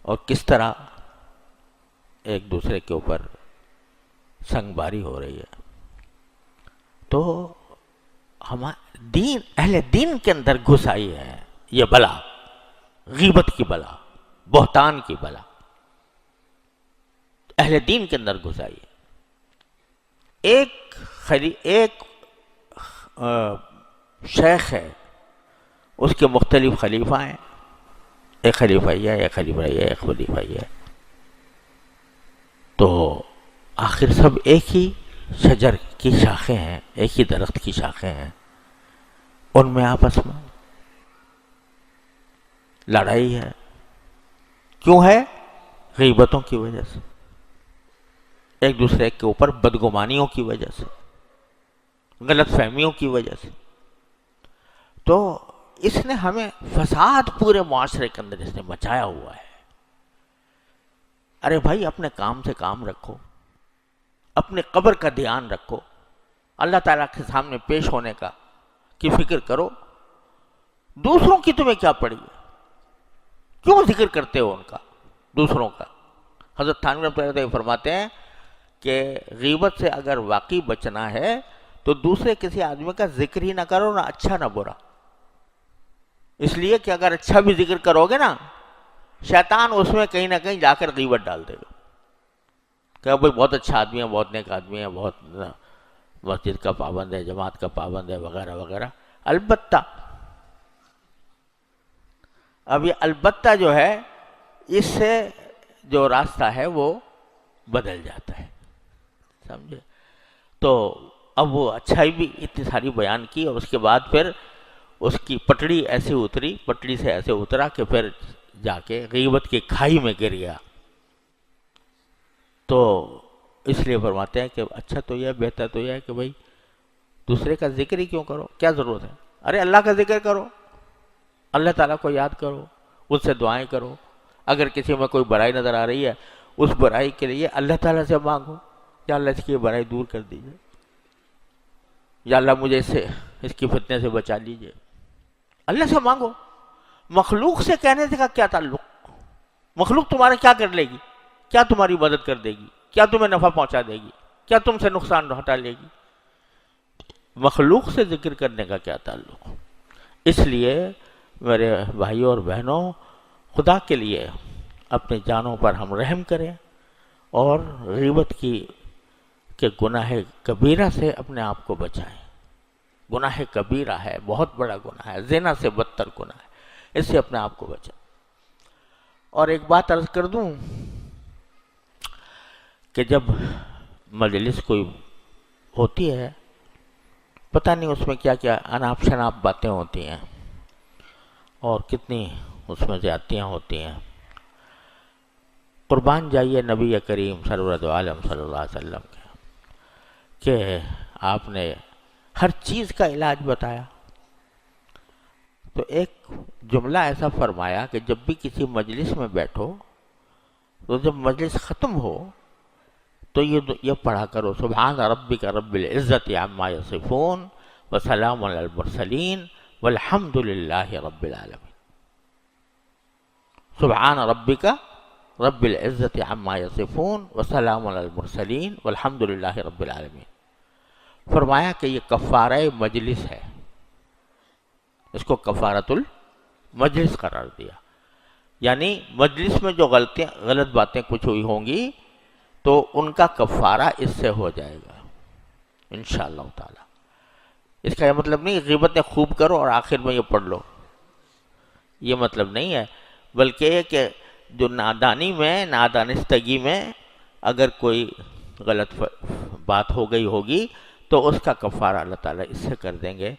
اور کس طرح ایک دوسرے کے اوپر سنگ باری ہو رہی ہے۔ تو دین، اہل دین کے اندر گھس آئی ہے یہ بلا، غیبت کی بلا، بہتان کی بلا اہل دین کے اندر گھس آئی ہے۔ ایک شیخ ہے، اس کے مختلف خلیفہ ہیں، ایک خلیفہ یہ ہے، ایک خلیفہ یہ ہے، ایک خلیفہ یہ ہے، تو آخر سب ایک ہی شجر کی شاخیں ہیں، ایک ہی درخت کی شاخیں ہیں، ان میں آپس میں لڑائی ہے۔ کیوں ہے؟ غیبتوں کی وجہ سے، ایک دوسرے کے اوپر بدگمانیوں کی وجہ سے، غلط فہمیوں کی وجہ سے۔ تو اس نے ہمیں فساد پورے معاشرے کے اندر اس نے مچایا ہوا ہے۔ ارے بھائی اپنے کام سے کام رکھو، اپنے قبر کا دھیان رکھو، اللہ تعالیٰ کے سامنے پیش ہونے کی فکر کرو۔ دوسروں کی تمہیں کیا پڑی ہے؟ کیوں ذکر کرتے ہو ان کا، دوسروں کا؟ حضرت تھانوی رحمۃ اللہ علیہ فرماتے ہیں کہ غیبت سے اگر واقعی بچنا ہے تو دوسرے کسی آدمی کا ذکر ہی نہ کرو، نہ اچھا نہ برا، اس لیے کہ اگر اچھا بھی ذکر کرو گے نا، شیطان اس میں کہیں نہ کہیں جا کر غیبت ڈال دے گا کہ بھائی بہت اچھا آدمی ہے، بہت نیک آدمی ہے، بہت مسجد کا پابند ہے، جماعت کا پابند ہے، وغیرہ وغیرہ۔ البتہ اب یہ البتہ جو ہے اس سے جو راستہ ہے وہ بدل جاتا ہے، سمجھے؟ تو اب وہ اچھائی بھی اتنی ساری بیان کی اور اس کے بعد پھر اس کی پٹڑی ایسے اتری، پٹڑی سے ایسے اترا کہ پھر جا کے غیبت کی کھائی میں گر گیا۔ تو اس لیے فرماتے ہیں کہ اچھا تو یہ، بہتر تو یہ ہے کہ بھائی دوسرے کا ذکر ہی کیوں کرو، کیا ضرورت ہے؟ ارے اللہ کا ذکر کرو، اللہ تعالیٰ کو یاد کرو، اس سے دعائیں کرو۔ اگر کسی میں کوئی برائی نظر آ رہی ہے اس برائی کے لیے اللہ تعالیٰ سے مانگو، یا اللہ اس کی برائی دور کر دیجئے، یا اللہ مجھے اس کی فتنے سے بچا لیجئے۔ اللہ سے مانگو۔ مخلوق سے کہنے سے کا کیا تعلق؟ مخلوق تمہارا کیا کر لے گی؟ کیا تمہاری مدد کر دے گی؟ کیا تمہیں نفع پہنچا دے گی؟ کیا تم سے نقصان ہٹا لے گی؟ مخلوق سے ذکر کرنے کا کیا تعلق؟ اس لیے میرے بھائیوں اور بہنوں، خدا کے لیے اپنی جانوں پر ہم رحم کریں اور غیبت کے گناہ کبیرہ سے اپنے آپ کو بچائیں۔ گناہ کبیرہ ہے، بہت بڑا گناہ ہے، زنا سے بدتر گناہ ہے، اس سے اپنے آپ کو بچائیں۔ اور ایک بات عرض کر دوں کہ جب مجلس کوئی ہوتی ہے پتہ نہیں اس میں کیا کیا اناپ شناپ باتیں ہوتی ہیں اور کتنی اس میں زیادتیاں ہوتی ہیں۔ قربان جائیے نبی کریم سرورت عالم صلی اللہ علیہ وسلم کے کہ آپ نے ہر چیز کا علاج بتایا۔ تو ایک جملہ ایسا فرمایا کہ جب بھی کسی مجلس میں بیٹھو تو جب مجلس ختم ہو تو یہ پڑھا کرو، سبحان ربک رب العزت عما یصفون وسلام علی المرسلین والحمد للہ رب العالمین۔ سبحان ربک رب العزت عما یصفون وسلام علی المرسلین والحمد للہ رب العالمین۔ فرمایا کہ یہ کفارہ مجلس ہے، اس کو کفارۃ المجلس قرار دیا، یعنی مجلس میں جو غلط باتیں کچھ ہوئی ہوں گی تو ان کا کفارہ اس سے ہو جائے گا انشاءاللہ تعالی۔ اس کا یہ مطلب نہیں غیبتیں خوب کرو اور آخر میں یہ پڑھ لو، یہ مطلب نہیں ہے، بلکہ یہ کہ جو نادانی میں نادانستگی میں اگر کوئی غلط بات ہو گئی ہوگی تو اس کا کفارہ اللہ تعالیٰ اس سے کر دیں گے،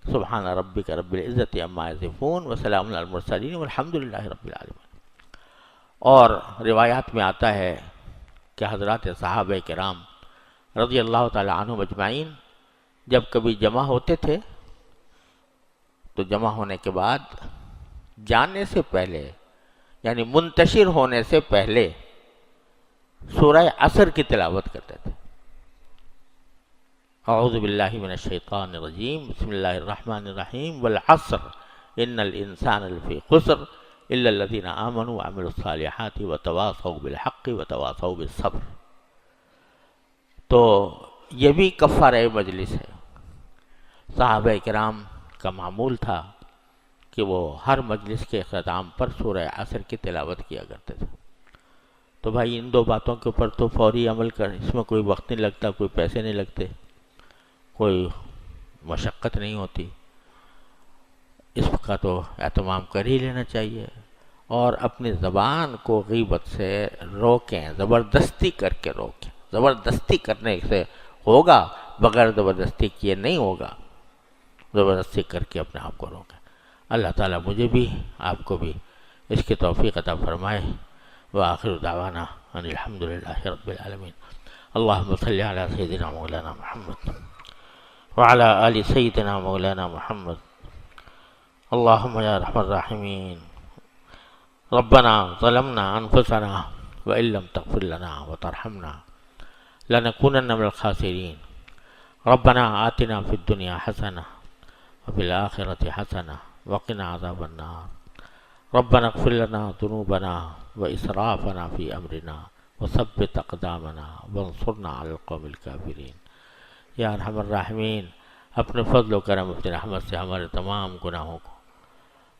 سبحان ربک رب العزت عما یصفون وسلام علی المرسلین والحمد للہ رب العالمین۔ اور روایات میں آتا ہے کہ حضرات صحابہ کرام رضی اللہ تعالی عنہم اجمعین جب کبھی جمع ہوتے تھے تو جمع ہونے کے بعد جانے سے پہلے یعنی منتشر ہونے سے پہلے سورہ عصر کی تلاوت کرتے تھے۔ اعوذ باللہ من الشیطان الرجیم، بسم اللہ الرحمن الرحیم، والعصر ان الانسان لفی خسر الا الذین آمنوا وعملوا الصالحات وتواصوا بالحق وتواصوا بالصبر۔ تو یہ بھی کفارہ مجلس ہے۔ صحابہ کرام کا معمول تھا کہ وہ ہر مجلس کے اختتام پر سورہ عصر کی تلاوت کیا کرتے تھے۔ تو بھائی ان دو باتوں کے اوپر تو فوری عمل کر، اس میں کوئی وقت نہیں لگتا، کوئی پیسے نہیں لگتے، کوئی مشقت نہیں ہوتی، اس کا تو اہتمام کر ہی لینا چاہیے۔ اور اپنی زبان کو غیبت سے روکیں، زبردستی کر کے روکیں، زبردستی کرنے سے ہوگا، بغیر زبردستی کیے نہیں ہوگا، زبردستی کر کے اپنے آپ کو روکیں۔ اللہ تعالیٰ مجھے بھی آپ کو بھی اس کی توفیق عطا فرمائے۔ وآخر دعوانا ان الحمد للہ رب العالمین۔ اللہم صلی علی سیدنا مولانا محمد وعلی آل سیدنا مولانا محمد۔ اللہم یا رحم الراحمین ربنا ظلمنا انفسنا وان لم تغفر لنا وترحمنا لنکونن من الخاسرین۔ ربنا آتنا فی الدنیا حسنہ وفی الآخرۃ حسنہ وقنا عذاب النار۔ ربنا اغفر لنا ذنوبنا واسرافنا فی امرنا وثبت اقدامنا وانصرنا علی القوم الکافرین۔ یا ارحم الراحمین، اپنے فضل و کرم اپنی رحمت سے ہمارے تمام گناہوں کو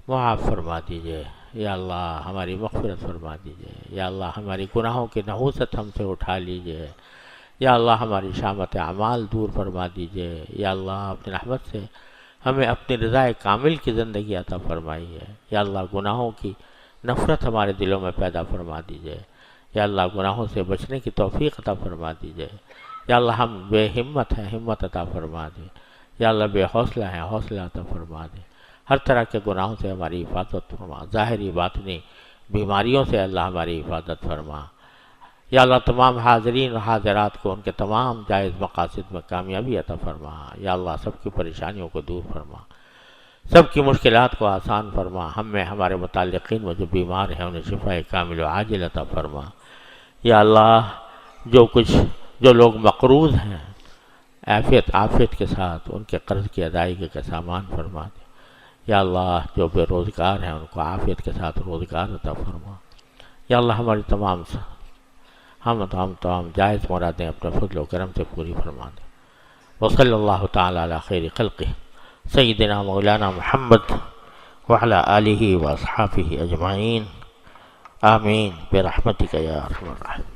معاف فرما دیجئے۔ یا اللہ ہماری مغفرت فرما دیجئے۔ یا اللہ ہماری گناہوں کی نحوست ہم سے اٹھا لیجئے۔ یا اللہ ہماری شامت اعمال دور فرما دیجئے۔ یا اللہ اپنی رحمت سے ہمیں اپنی رضا کامل کی زندگی عطا فرمائیے۔ یا اللہ گناہوں کی نفرت ہمارے دلوں میں پیدا فرما دیجئے۔ یا اللہ گناہوں سے بچنے کی توفیق عطا فرما دیجئے۔ یا اللہ ہم بے ہمت ہیں، ہمت عطا فرما دے۔ یا اللہ بے حوصلہ ہیں، حوصلہ عطا فرما دے۔ ہر طرح کے گناہوں سے ہماری حفاظت فرما، ظاہری باطنی بیماریوں سے اللہ ہماری حفاظت فرما۔ یا اللہ تمام حاضرین و حاضرات کو ان کے تمام جائز مقاصد میں کامیابی عطا فرما۔ یا اللہ سب کی پریشانیوں کو دور فرما، سب کی مشکلات کو آسان فرما۔ ہم میں ہمارے متعلقین میں جو بیمار ہیں انہیں شفاء کامل و عاجل عطا فرما۔ یا اللہ جو لوگ مقروض ہیں عافیت کے ساتھ ان کے قرض کی ادائیگی کا سامان فرما دے۔ یا اللہ جو بے روزگار ہیں ان کو عافیت کے ساتھ روزگار عطا فرما۔ یا اللہ ہماری تمام جائز مرادیں اپنے فضل و کرم سے پوری فرما دے۔ وصلی اللہ تعالی علی خیر خلقہ سیدنا مولانا محمد وعلی آلہ واصحابہ اجمعین، آمین برحمتک یا ارحم الراحمین۔